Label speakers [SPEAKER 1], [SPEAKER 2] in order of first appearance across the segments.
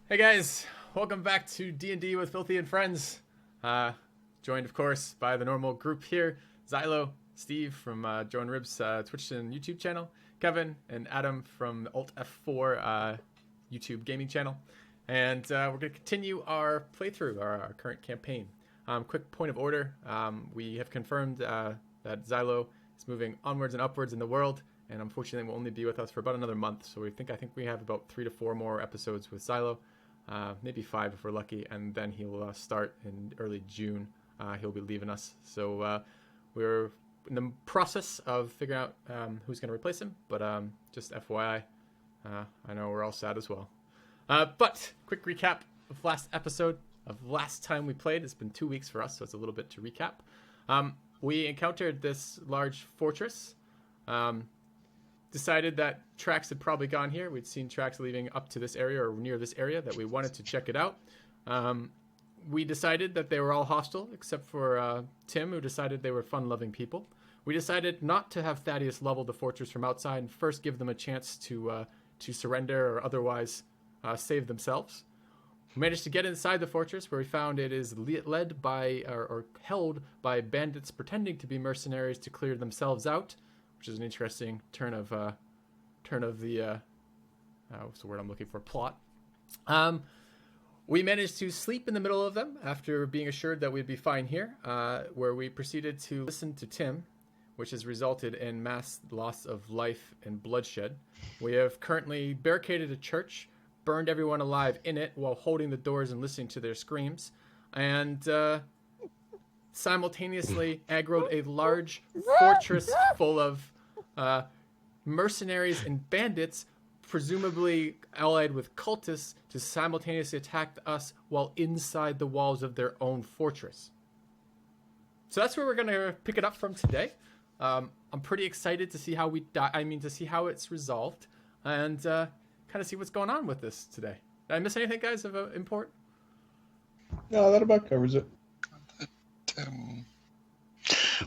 [SPEAKER 1] Hey guys, welcome back to D&D with Filthy and Friends. Joined, of course, by the normal group here: Xilo, Steve from JoINrbs Twitch and YouTube channel, Kevin and Adam from the Altf Four YouTube Gaming channel, and we're going to continue our playthrough, our current campaign. Quick point of order: we have confirmed that Xilo is moving onwards and upwards in the world, and unfortunately will only be with us for about another month. So I think we have about 3 to 4 more episodes with Xilo. Maybe 5 if we're lucky, and then he'll start in early June. He'll be leaving us, so we're in the process of figuring out who's going to replace him, but just FYI, I know we're all sad as well. But quick recap of last episode, of last time we played. It's been 2 weeks for us, so it's a little bit to recap. We encountered this large fortress, decided that tracks had probably gone here. We'd seen tracks leaving up to this area or near this area, that we wanted to check it out. We decided that they were all hostile, except for Tim, who decided they were fun-loving people. We decided not to have Thaddeus level the fortress from outside and first give them a chance to surrender or otherwise save themselves. We managed to get inside the fortress, where we found it is led by or held by bandits pretending to be mercenaries to clear themselves out, which is an interesting turn of the what's the word I'm looking for? Plot. We managed to sleep in the middle of them after being assured that we'd be fine here, where we proceeded to listen to Tim, which has resulted in mass loss of life and bloodshed. We have currently barricaded a church, burned everyone alive in it while holding the doors and listening to their screams, and simultaneously aggroed a large fortress full of mercenaries and bandits, presumably allied with cultists, to simultaneously attack us while inside the walls of their own fortress. So that's where we're going to pick it up from today. I'm pretty excited to see how to see how it's resolved, and kind of see what's going on with this today. Did I miss anything, guys, of import?
[SPEAKER 2] No, that about covers it.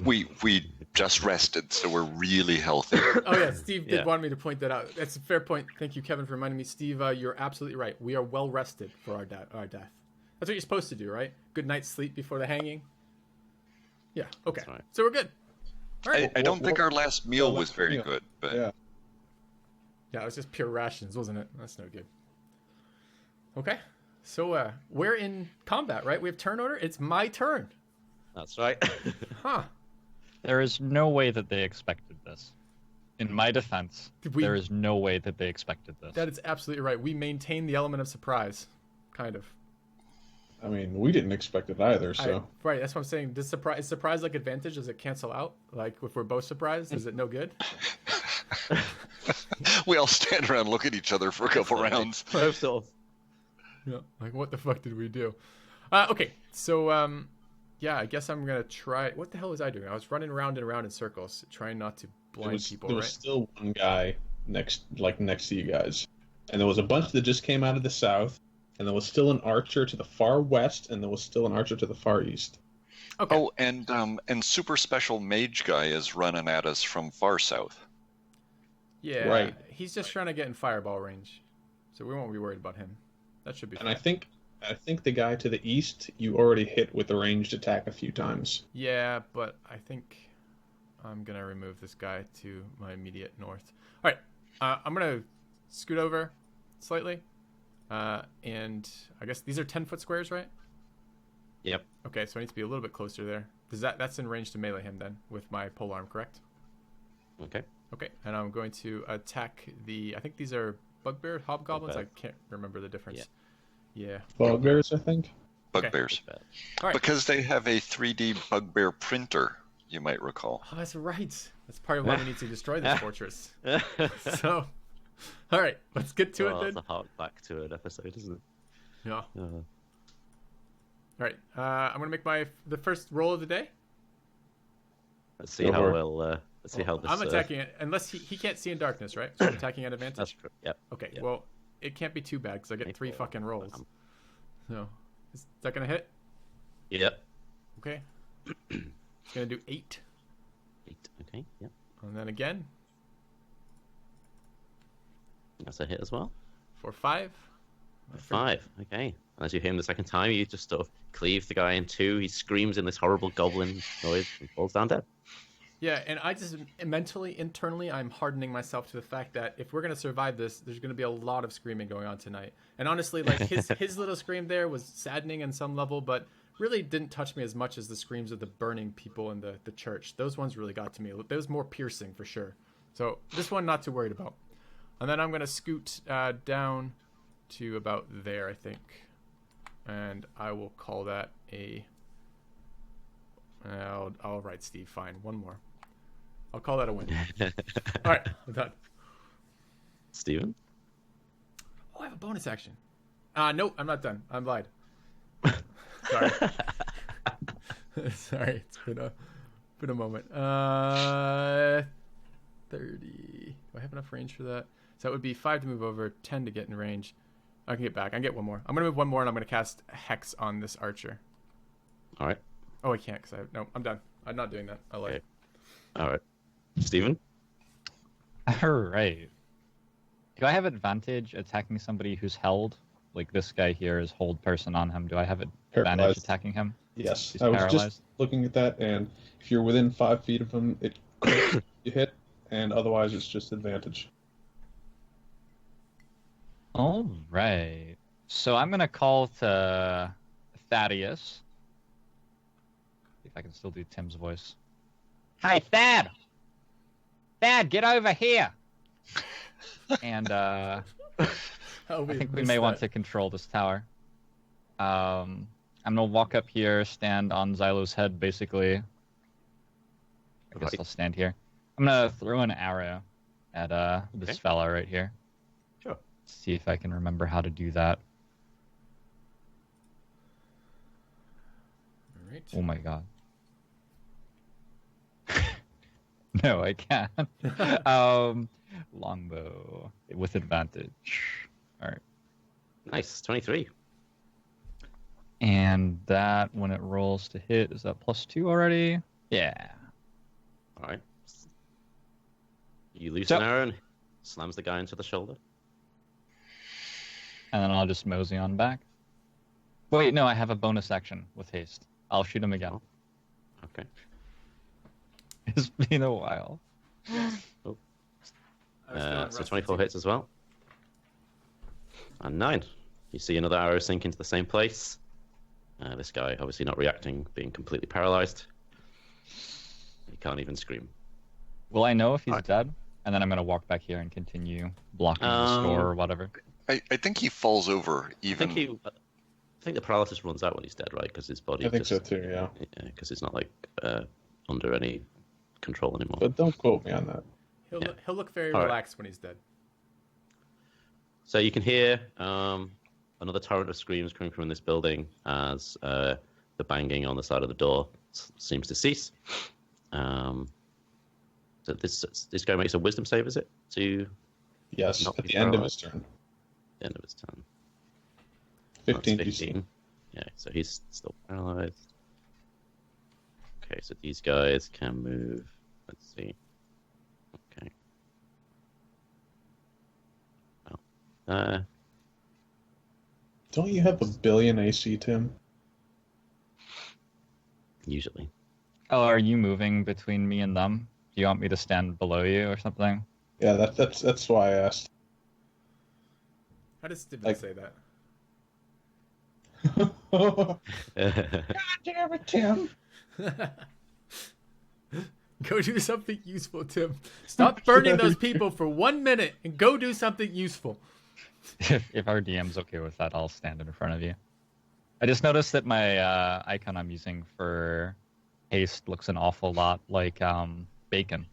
[SPEAKER 3] We just rested, so we're really healthy.
[SPEAKER 1] Oh yeah, Steve did want me to point that out. That's a fair point. Thank you, Kevin, for reminding me. Steve, you're absolutely right. We are well rested for our death. That's what you're supposed to do, right? Good night's sleep before the hanging. Yeah. Okay. Right. So we're good. All right.
[SPEAKER 3] I don't think our last meal was very good, but
[SPEAKER 1] yeah, it was just pure rations, wasn't it? That's no good. Okay. So we're in combat, right? We have turn order. It's my turn.
[SPEAKER 4] That's right.
[SPEAKER 1] Huh.
[SPEAKER 4] There is no way that they expected this. In my defense, there is no way that they expected this.
[SPEAKER 1] That is absolutely right. We maintain the element of surprise, kind of.
[SPEAKER 2] I mean, we didn't expect it either, so...
[SPEAKER 1] Right, that's what I'm saying. Is surprise like advantage? Does it cancel out? Like, if we're both surprised, is it no good?
[SPEAKER 3] We all stand around and look at each other for a couple rounds.
[SPEAKER 1] Yeah, like, what the fuck did we do? Okay, so, yeah, I guess I'm going to try... What the hell was I doing? I was running around and around in circles, trying not to blind people,
[SPEAKER 2] There was still one guy next to you guys. And there was a bunch that just came out of the south, and there was still an archer to the far west, and there was still an archer to the far east.
[SPEAKER 1] Okay.
[SPEAKER 3] Oh, and super special mage guy is running at us from far south.
[SPEAKER 1] Yeah,
[SPEAKER 2] right.
[SPEAKER 1] He's just trying to get in fireball range, so we won't be worried about him. That should be fine.
[SPEAKER 2] And I think the guy to the east, you already hit with the ranged attack a few times.
[SPEAKER 1] Yeah, but I think I'm going to remove this guy to my immediate north. All right, I'm going to scoot over slightly, and I guess these are 10-foot squares, right?
[SPEAKER 4] Yep.
[SPEAKER 1] Okay, so I need to be a little bit closer there. That's in range to melee him then, with my polearm, correct?
[SPEAKER 4] Okay.
[SPEAKER 1] Okay, and I'm going to attack I think these are bugbear hobgoblins? I can't remember the difference. Yeah.
[SPEAKER 2] Bugbears, I think.
[SPEAKER 3] Bugbears.
[SPEAKER 1] Okay. All right.
[SPEAKER 3] Because they have a 3D bugbear printer, you might recall.
[SPEAKER 1] Oh, that's right. That's part of why we need to destroy this fortress. So, all right, let's get to it then.
[SPEAKER 4] That's a hark back to an episode, isn't it?
[SPEAKER 1] Yeah. All right, I'm gonna make the first roll of the day.
[SPEAKER 4] Let's see how well. Let's see how this.
[SPEAKER 1] I'm attacking it unless he can't see in darkness, right? So I'm attacking at advantage.
[SPEAKER 4] That's true. Yep.
[SPEAKER 1] Okay.
[SPEAKER 4] Yep.
[SPEAKER 1] Well, it can't be too bad because I get 3 fucking rolls. So, is that gonna hit?
[SPEAKER 4] Yep.
[SPEAKER 1] Okay. It's gonna do 8.
[SPEAKER 4] 8. Okay. Yep.
[SPEAKER 1] And then again.
[SPEAKER 4] That's a hit as well.
[SPEAKER 1] For 5.
[SPEAKER 5] 5. Okay. And as you hit him the second time, you just sort of cleave the guy in two. He screams in this horrible goblin noise and falls down dead.
[SPEAKER 1] Yeah, and I just mentally, internally, I'm hardening myself to the fact that if we're gonna survive this, there's gonna be a lot of screaming going on tonight. And honestly, like his little scream there was saddening in some level, but really didn't touch me as much as the screams of the burning people in the church. Those ones really got to me. That was more piercing for sure. So this one, not too worried about. And then I'm gonna scoot down to about there, I think, and I will call that a. All right, Steve. Fine, one more. I'll call that a win. All right, I'm done.
[SPEAKER 5] Steven?
[SPEAKER 1] Oh, I have a bonus action. Nope, I'm not done. I'm lied. Sorry. Sorry, it's been a moment. 30. Do I have enough range for that? So that would be 5 to move over, 10 to get in range. I can get back. I can get one more. I'm gonna move one more, and I'm gonna cast Hex on this archer.
[SPEAKER 5] All right.
[SPEAKER 1] Oh, I can't because no. I'm done. I'm not doing that. I lied.
[SPEAKER 5] Okay. All right. Steven?
[SPEAKER 4] All right. Do I have advantage attacking somebody who's held? Like this guy here is hold person on him. Do I have advantage
[SPEAKER 2] Paralyzed.
[SPEAKER 4] attacking him?
[SPEAKER 2] Yes,
[SPEAKER 4] He's
[SPEAKER 2] I was
[SPEAKER 4] paralyzed.
[SPEAKER 2] just looking at that, and if you're within 5 feet of him, it you hit, and otherwise it's just advantage.
[SPEAKER 4] All right. So I'm gonna call to Thaddeus. See if I can still do Tim's voice. Hey, Thad! Thad, get over here! And I think we may want to control this tower. I'm gonna walk up here, stand on Xylo's head, basically. I guess
[SPEAKER 5] Right.
[SPEAKER 4] I'll stand here. I'm gonna throw an arrow at this
[SPEAKER 5] Okay.
[SPEAKER 4] fella right here.
[SPEAKER 5] Sure.
[SPEAKER 4] See if I can remember how to do that.
[SPEAKER 1] All right.
[SPEAKER 4] Oh my god. No, I can't. Longbow with advantage. All right.
[SPEAKER 5] Nice. 23.
[SPEAKER 4] And that, when it rolls to hit, is that +2 already? Yeah.
[SPEAKER 5] All right. You loose
[SPEAKER 4] So-
[SPEAKER 5] an arrow and slams the guy into the shoulder.
[SPEAKER 4] And then I'll just mosey on back. Wait, no, I have a bonus action with haste. I'll shoot him again.
[SPEAKER 5] Okay.
[SPEAKER 4] It's been a while.
[SPEAKER 5] So 24 hits as well. And 9. You see another arrow sink into the same place. This guy obviously not reacting, being completely paralyzed. He can't even scream.
[SPEAKER 4] Will I know if he's dead? And then I'm going to walk back here and continue blocking the store or whatever.
[SPEAKER 3] I think he falls over
[SPEAKER 5] I
[SPEAKER 3] even.
[SPEAKER 5] think the paralysis runs out when he's dead, right? Because his body.
[SPEAKER 2] I think so too, yeah.
[SPEAKER 5] Because it's not like under any control anymore.
[SPEAKER 2] But don't quote me on that.
[SPEAKER 1] He'll look very
[SPEAKER 5] All right.
[SPEAKER 1] relaxed when he's dead.
[SPEAKER 5] So you can hear another torrent of screams coming from this building as the banging on the side of the door seems to cease. So this guy makes a wisdom save, is it? To
[SPEAKER 2] Yes,
[SPEAKER 5] not
[SPEAKER 2] at
[SPEAKER 5] be
[SPEAKER 2] the end of
[SPEAKER 5] paralyzed?
[SPEAKER 2] his turn.
[SPEAKER 5] The end of his turn.
[SPEAKER 2] 15
[SPEAKER 5] That's
[SPEAKER 2] DC.
[SPEAKER 5] Yeah, so he's still paralyzed. Okay, so these guys can move. Let's see. Okay. Well,
[SPEAKER 2] Don't you have a billion AC, Tim?
[SPEAKER 5] usually.
[SPEAKER 4] Oh, are you moving between me and them? Do you want me to stand below you or something?
[SPEAKER 2] Yeah, that's why I asked.
[SPEAKER 1] How does Steven
[SPEAKER 2] Like-
[SPEAKER 1] say that?
[SPEAKER 2] God damn it, Tim!
[SPEAKER 1] Go do something useful, Tim. Stop burning those people for 1 minute and go do something useful.
[SPEAKER 4] If our DM's okay with that, I'll stand in front of you. I just noticed that my icon I'm using for haste looks an awful lot like bacon.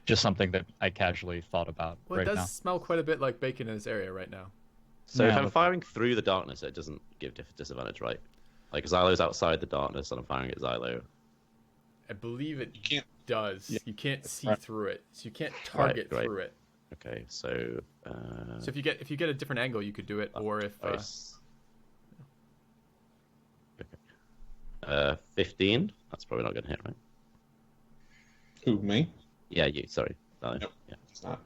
[SPEAKER 4] Just something that I casually thought about
[SPEAKER 1] Well,
[SPEAKER 4] right
[SPEAKER 1] it does
[SPEAKER 4] now.
[SPEAKER 1] smell quite a bit like bacon in this area right now.
[SPEAKER 5] So if
[SPEAKER 4] Yeah,
[SPEAKER 5] I'm
[SPEAKER 4] but-
[SPEAKER 5] firing through the darkness, it doesn't give disadvantage, right? Like Xylo's outside the darkness and I'm firing at Xylo.
[SPEAKER 1] I believe it
[SPEAKER 2] can't-
[SPEAKER 1] does.
[SPEAKER 2] Yeah.
[SPEAKER 1] You can't see
[SPEAKER 2] Right.
[SPEAKER 1] through it, so you can't target
[SPEAKER 5] right.
[SPEAKER 1] through it.
[SPEAKER 5] Okay, so...
[SPEAKER 1] So if you get a different angle, you could do it. Or if
[SPEAKER 5] nice. Okay. 15? That's probably not going to hit, right?
[SPEAKER 2] Who, me?
[SPEAKER 5] Yeah, you, sorry. Xylo.
[SPEAKER 2] Nope.
[SPEAKER 5] Yeah,
[SPEAKER 2] It's not.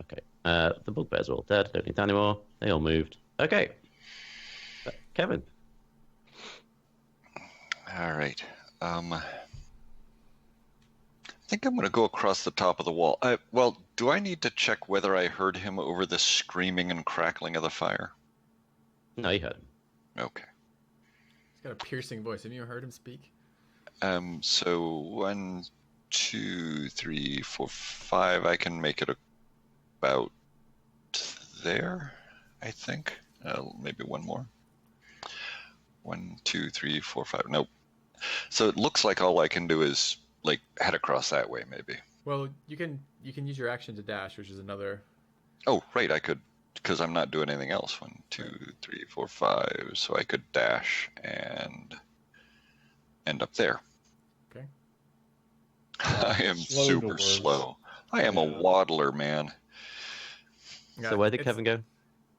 [SPEAKER 5] okay. The bugbears are all dead. Don't need that anymore. They all moved. Okay. Kevin.
[SPEAKER 3] All right. I think I'm going to go across the top of the wall. Well, do I need to check whether I heard him over the screaming and crackling of the fire?
[SPEAKER 5] No, you heard him.
[SPEAKER 3] Okay.
[SPEAKER 1] He's got a piercing voice. Have you heard him speak?
[SPEAKER 3] So 1, 2, 3, 4, 5. I can make it about there, I think. Maybe one more. 1, 2, 3, 4, 5. Nope. So it looks like all I can do is like head across that way, maybe.
[SPEAKER 1] Well, you can use your action to dash, which is another.
[SPEAKER 3] Oh, right. I could, because I'm not doing anything else. 1, 2, 3, 4, 5. So I could dash and end up there.
[SPEAKER 1] Okay.
[SPEAKER 3] I am
[SPEAKER 2] Slow
[SPEAKER 3] super
[SPEAKER 2] dwarves.
[SPEAKER 3] slow. I am a
[SPEAKER 2] Yeah.
[SPEAKER 3] waddler, man.
[SPEAKER 1] Yeah,
[SPEAKER 5] So where did
[SPEAKER 1] it's-
[SPEAKER 5] Kevin go?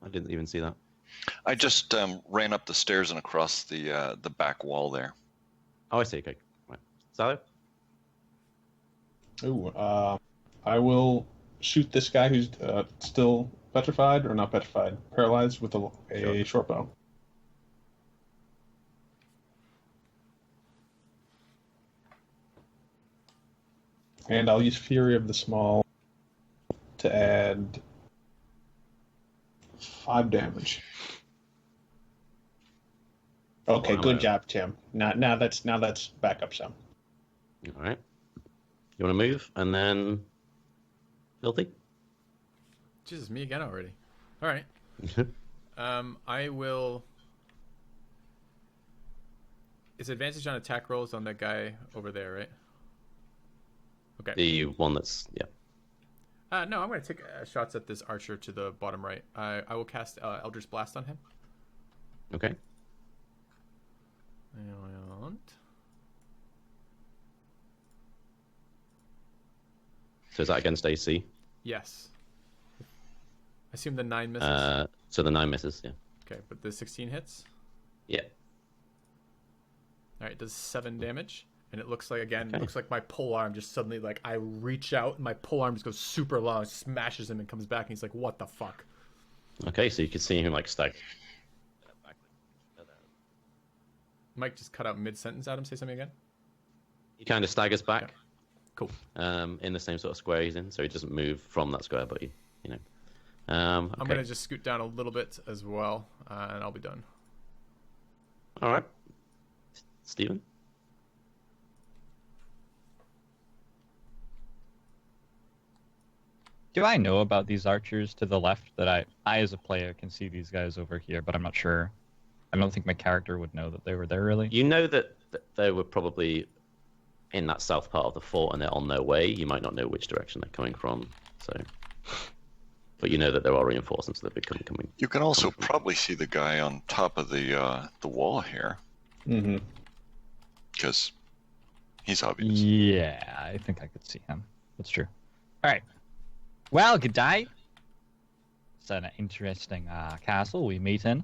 [SPEAKER 5] I didn't even see that.
[SPEAKER 3] I just ran up the stairs and across the back wall there.
[SPEAKER 5] Oh, I see. Okay. Right. Salo?
[SPEAKER 2] Ooh, I will shoot this guy who's still petrified, or not petrified, paralyzed with a
[SPEAKER 5] Sure.
[SPEAKER 2] short bow. And I'll use Fury of the Small to add 5 damage. Okay,
[SPEAKER 5] Wow.
[SPEAKER 2] good job, Tim. Now that's back up some.
[SPEAKER 5] All right. You want to move? And then... Filthy?
[SPEAKER 1] Jesus, me again already. All right. I will. It's advantage on attack rolls on that guy over there, right? Okay.
[SPEAKER 5] The one that's... Yeah.
[SPEAKER 1] No, I'm going to take shots at this archer to the bottom right. I will cast Eldritch Blast on him.
[SPEAKER 5] Okay.
[SPEAKER 1] And
[SPEAKER 5] So is that against AC?
[SPEAKER 1] yes. I assume the 9 misses.
[SPEAKER 5] So the 9 misses, yeah.
[SPEAKER 1] Okay, but the 16 hits.
[SPEAKER 5] Yeah.
[SPEAKER 1] All right, it does 7 damage. And it looks like, again,
[SPEAKER 5] Okay.
[SPEAKER 1] looks like my pole arm just suddenly, like, I reach out and my pole arm just goes super long, smashes him and comes back and he's like, what the fuck?
[SPEAKER 5] Okay, so you can see him like stag.
[SPEAKER 1] Mike just cut out mid-sentence. Adam, say something again?
[SPEAKER 5] He kind of staggers back.
[SPEAKER 1] Yeah. Cool.
[SPEAKER 5] In the same sort of square he's in, so he doesn't move from that square, but you know.
[SPEAKER 1] I'm
[SPEAKER 5] Okay.
[SPEAKER 1] going to just scoot down a little bit as well, and I'll be done.
[SPEAKER 5] All right. Steven?
[SPEAKER 4] Do I know about these archers to the left that I as a player can see these guys over here, but I'm not sure. I don't think my character would know that they were there really.
[SPEAKER 5] You know that they were probably in that south part of the fort and they're on their way. You might not know which direction they're coming from, so. But you know that there are reinforcements that are coming.
[SPEAKER 3] You can also probably see the guy on top of the wall here,
[SPEAKER 2] Mm-hmm.
[SPEAKER 3] because he's obvious.
[SPEAKER 4] Yeah, I think I could see him. That's true. All right. Well, good day. It's an interesting castle we meet in.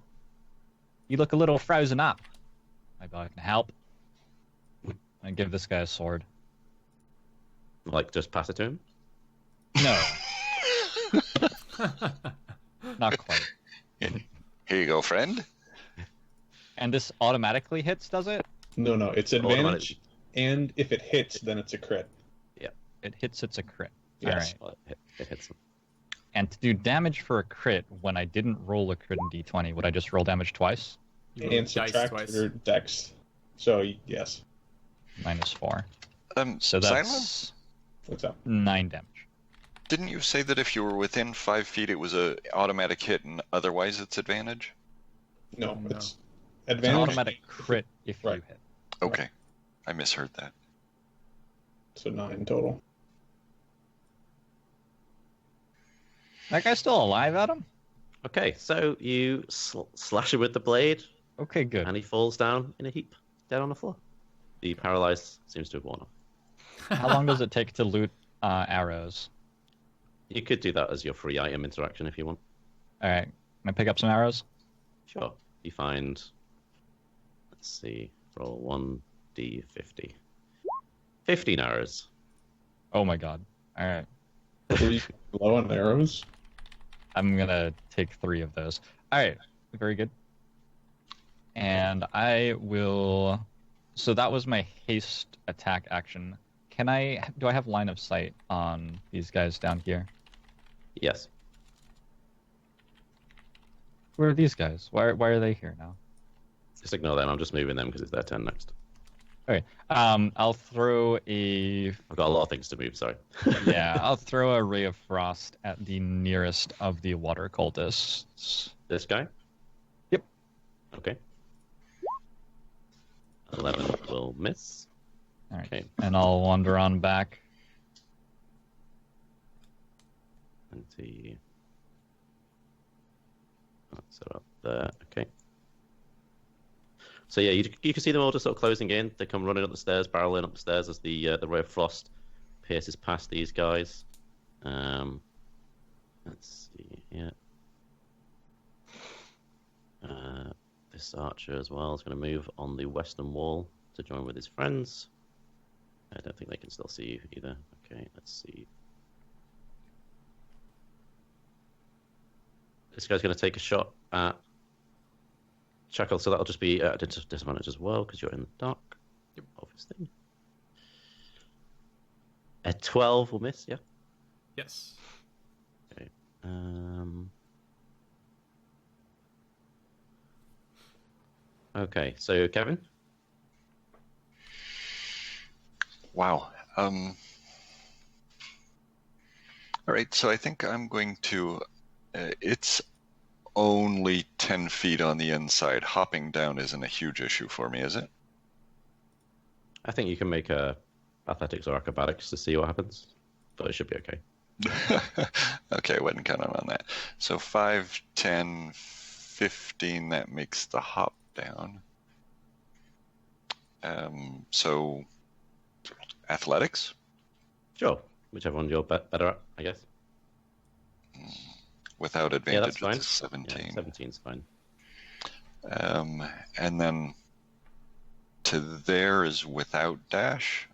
[SPEAKER 4] You look a little frozen up. Maybe I can help. I give this guy a sword.
[SPEAKER 5] Like, just pass it to him?
[SPEAKER 4] No. Not quite.
[SPEAKER 3] Here you go, friend.
[SPEAKER 4] And this automatically hits, does it?
[SPEAKER 2] No, it's advantage,
[SPEAKER 5] Automatic.
[SPEAKER 2] and if it hits, then it's a crit.
[SPEAKER 4] It hits, it's a crit.
[SPEAKER 2] Yes.
[SPEAKER 4] All right.
[SPEAKER 5] Well, it hits them.
[SPEAKER 4] And to do damage for a crit when I didn't roll a crit in D20, would I just roll damage twice?
[SPEAKER 1] You roll
[SPEAKER 2] And
[SPEAKER 1] dice
[SPEAKER 2] subtract
[SPEAKER 1] twice.
[SPEAKER 2] your dex. So, yes.
[SPEAKER 4] -4.
[SPEAKER 3] Silence?
[SPEAKER 4] So that's
[SPEAKER 2] What's up?
[SPEAKER 4] 9 damage.
[SPEAKER 3] Didn't you say that if you were within 5 feet, it was a automatic hit, and otherwise it's advantage?
[SPEAKER 2] No,
[SPEAKER 1] No.
[SPEAKER 2] it's
[SPEAKER 4] It's an
[SPEAKER 2] advantage.
[SPEAKER 4] automatic crit if
[SPEAKER 2] Right.
[SPEAKER 4] you hit.
[SPEAKER 3] Okay, I misheard that.
[SPEAKER 2] So 9 total.
[SPEAKER 4] That guy's still alive, Adam?
[SPEAKER 5] Okay, so you slash him with the blade,
[SPEAKER 4] Okay, good.
[SPEAKER 5] and he falls down in a heap, dead on the floor. The paralyzed seems to have worn off.
[SPEAKER 4] How long does it take to loot arrows?
[SPEAKER 5] You could do that as your free item interaction if you want.
[SPEAKER 4] All right. Can I pick up some arrows?
[SPEAKER 5] Sure. You find, let's see, roll 1d50. 15 arrows.
[SPEAKER 4] Oh my god. All right.
[SPEAKER 2] Were you low on arrows?
[SPEAKER 4] I'm gonna take 3 of those. All right, very good. And I will. So that was my haste attack action. Do I have line of sight on these guys down here?
[SPEAKER 5] Yes.
[SPEAKER 4] Where are these guys? Why are they here now?
[SPEAKER 5] Just ignore them. I'm just moving them because it's their turn next.
[SPEAKER 4] Okay. I'll throw a.
[SPEAKER 5] I've got a lot of things to move. Sorry.
[SPEAKER 4] Yeah, I'll throw a ray of frost at the nearest of the water cultists.
[SPEAKER 5] This guy.
[SPEAKER 4] Yep.
[SPEAKER 5] Okay. 11 will miss.
[SPEAKER 4] All right.
[SPEAKER 5] Okay.
[SPEAKER 4] And I'll wander on back.
[SPEAKER 5] 20. So up there. Okay. So yeah, you can see them all just sort of closing in. They come running up the stairs, barreling up the stairs as the ray of frost pierces past these guys. Let's see here. This archer as well is going to move on the western wall to join with his friends. I don't think they can still see you either. Okay, let's see. This guy's going to take a shot at Chakolth, so that'll just be at a disadvantage as well because you're in the dark.
[SPEAKER 1] Yep.
[SPEAKER 5] Obviously. A 12 will miss, yeah?
[SPEAKER 1] Yes.
[SPEAKER 5] Okay. Okay, so Kevin?
[SPEAKER 3] Wow. All right, so I think I'm going to... it's only 10 feet on the inside. Hopping down isn't a huge issue for me, is it?
[SPEAKER 5] I think you can make a athletics or acrobatics to see what happens, but it should be okay.
[SPEAKER 3] Okay, I wasn't counting on that. So 5, 10, 15, that makes the hop down. So athletics?
[SPEAKER 5] Sure, whichever one you're better at, I guess.
[SPEAKER 3] Without
[SPEAKER 5] Yeah, that's
[SPEAKER 3] advantage,
[SPEAKER 5] fine.
[SPEAKER 3] it's a 17.
[SPEAKER 5] Yeah, 17's fine.
[SPEAKER 3] And then to there is without dash.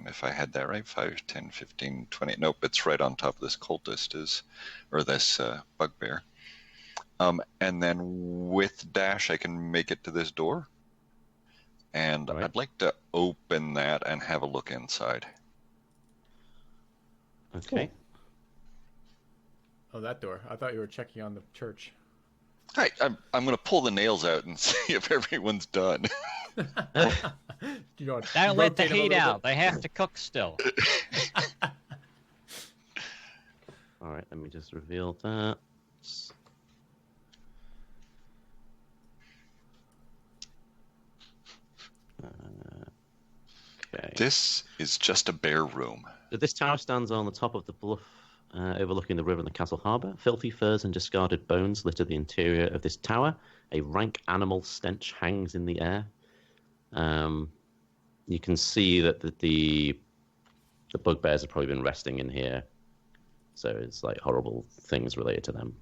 [SPEAKER 3] If I had that right, 5, 10, 15, 20. Nope, it's right on top of this cultist or this bugbear. And then with dash, I can make it to this door. And
[SPEAKER 5] Right.
[SPEAKER 3] I'd like to open that and have a look inside.
[SPEAKER 5] Okay.
[SPEAKER 1] Oh, that door. I thought you were checking on the church.
[SPEAKER 3] Hi, I'm going to pull the nails out and see if everyone's done.
[SPEAKER 1] You know,
[SPEAKER 4] Don't let the
[SPEAKER 1] rotate 'em a
[SPEAKER 4] heat
[SPEAKER 1] little
[SPEAKER 4] out.
[SPEAKER 1] bit.
[SPEAKER 4] They have to cook still.
[SPEAKER 5] All right, let me just reveal that. Okay.
[SPEAKER 3] This is just a bare room.
[SPEAKER 5] So this tower stands on the top of the bluff overlooking the river and the castle harbour. Filthy furs and discarded bones litter the interior of this tower. A rank animal stench hangs in the air. You can see that the bugbears have probably been resting in here. So it's like horrible things related to them.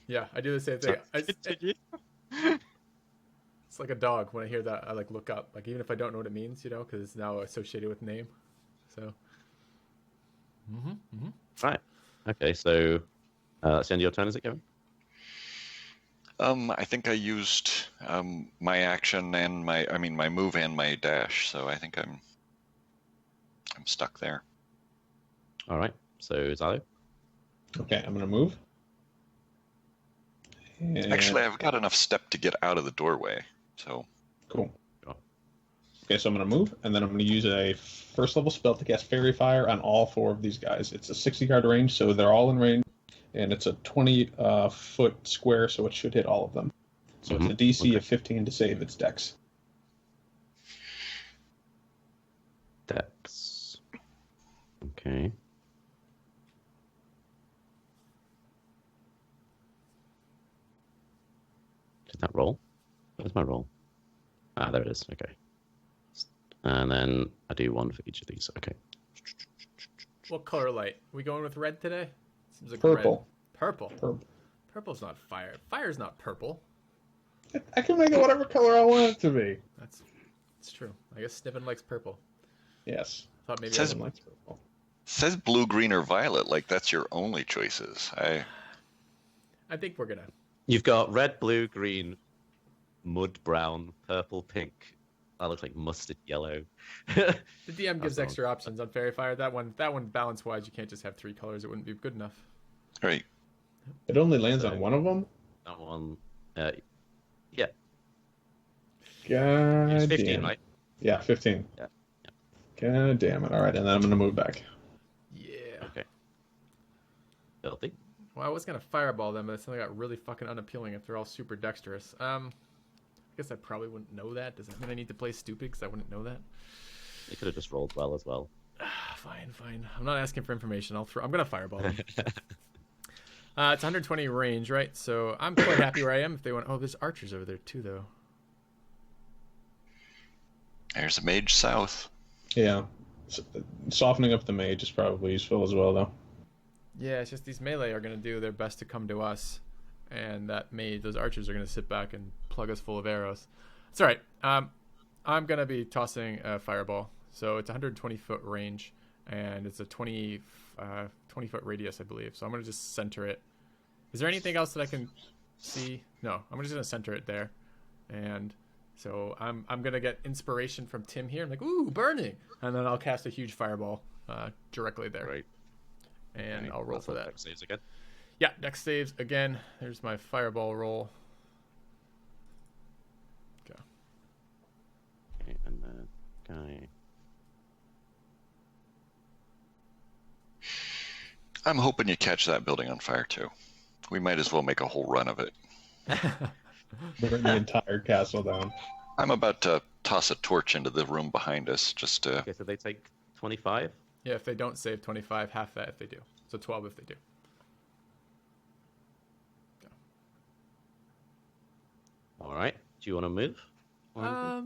[SPEAKER 1] Yeah, I do the same thing. It's like a dog. When I hear that, I like look up, like even if I don't know what it means, you know, because it's now associated with name. So.
[SPEAKER 5] Right. Okay, so that's the end of your turn, is it, Kevin?
[SPEAKER 3] I think I used my action and my move and my dash, so I think I'm stuck there.
[SPEAKER 5] All right. So Xilo?
[SPEAKER 2] Okay, I'm gonna move. And...
[SPEAKER 3] Actually, I've got enough step to get out of the doorway, so...
[SPEAKER 2] Cool.
[SPEAKER 5] Sure.
[SPEAKER 2] Okay, so I'm gonna move, and then I'm gonna use a first level spell to cast Fairy Fire on all 4 of these guys. It's a 60-yard range, so they're all in range, and it's a 20-foot square, so it should hit all of them. So it's a DC of 15 to save its dex.
[SPEAKER 5] Dex. Okay. Did that roll? Where's my roll? Ah, there it is. Okay. And then I do 1 for each of these. Okay.
[SPEAKER 1] What color light? We going with red today? Seems like
[SPEAKER 2] Purple.
[SPEAKER 1] Red. Purple.
[SPEAKER 2] Purple.
[SPEAKER 1] Purple's not fire. Fire's not purple.
[SPEAKER 2] I can make it whatever color I want it to be.
[SPEAKER 1] That's It's true. I guess Sniven likes purple.
[SPEAKER 2] Yes.
[SPEAKER 1] Thought maybe
[SPEAKER 3] Says-
[SPEAKER 2] Everyone likes purple.
[SPEAKER 3] Says blue, green, or violet. Like that's your only choices.
[SPEAKER 1] I think we're gonna.
[SPEAKER 5] You've got red, blue, green, mud brown, purple, pink. That looks like mustard yellow.
[SPEAKER 1] The DM gives
[SPEAKER 5] That's the
[SPEAKER 1] extra options on Fairy Fire. That one balance wise, you can't just have 3 colors. It wouldn't be good enough.
[SPEAKER 3] Right.
[SPEAKER 2] It only lands
[SPEAKER 5] So-
[SPEAKER 2] on one of them?
[SPEAKER 5] That one, yeah,
[SPEAKER 2] God
[SPEAKER 5] it's 15,
[SPEAKER 2] damn.
[SPEAKER 5] right?
[SPEAKER 2] Yeah, 15.
[SPEAKER 5] Yeah.
[SPEAKER 2] God damn it. All right, and then I'm going to move back.
[SPEAKER 1] Yeah.
[SPEAKER 5] Okay. Filthy.
[SPEAKER 1] Well, I was gonna fireball them, but it suddenly got really fucking unappealing if they're all super dexterous. I guess I probably wouldn't know that. Does that mean I need to play stupid because I wouldn't know that?
[SPEAKER 5] You could have just rolled well as well.
[SPEAKER 1] Fine. I'm not asking for information. I'm gonna fireball them. It's 120 range, right? So I'm quite happy where I am. If they want, oh, there's archers over there too, though.
[SPEAKER 3] There's a mage south.
[SPEAKER 2] Yeah. Softening up the mage is probably useful as well, though.
[SPEAKER 1] Yeah, it's just these melee are gonna do their best to come to us, and those archers are gonna sit back and plug us full of arrows. It's all right. I'm gonna be tossing a fireball. So it's 120 foot range, and it's a 20 foot radius, I believe. So I'm gonna just center it. Is there anything else that I can see? No, I'm just gonna center it there, and so I'm gonna get inspiration from Tim here. I'm like, ooh, burning, and then I'll cast a huge fireball directly there,
[SPEAKER 5] Right.
[SPEAKER 1] and
[SPEAKER 5] Okay,
[SPEAKER 1] I'll roll
[SPEAKER 5] that's
[SPEAKER 1] for
[SPEAKER 5] what
[SPEAKER 1] that.
[SPEAKER 5] dex saves again.
[SPEAKER 1] Yeah, dex saves again. There's my fireball roll. Okay.
[SPEAKER 5] Okay, and the guy.
[SPEAKER 3] I'm hoping you catch that building on fire too. We might as well make a whole run of it.
[SPEAKER 2] Burn the entire castle down.
[SPEAKER 3] I'm about to toss a torch into the room behind us just to.
[SPEAKER 5] Okay, so they take 25.
[SPEAKER 1] Yeah, if they don't save 25, half that if they do. So 12 if they do.
[SPEAKER 5] All right. Do you want to move?
[SPEAKER 1] I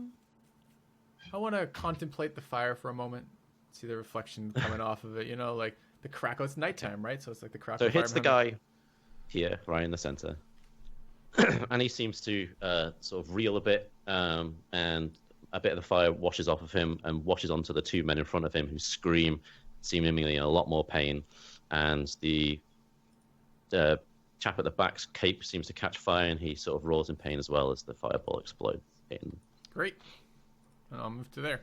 [SPEAKER 1] want to contemplate the fire for a moment. See the reflection coming off of it. You know, like the crackle. It's nighttime, right? So it's like the crackle.
[SPEAKER 5] So it hits the
[SPEAKER 1] fire
[SPEAKER 5] guy here, right in the center. And he seems to sort of reel a bit, and a bit of the fire washes off of him and washes onto the 2 men in front of him who scream, seemingly in a lot more pain. And the chap at the back's cape seems to catch fire, and he sort of roars in pain as well as the fireball explodes.
[SPEAKER 1] Great. And I'll move to there.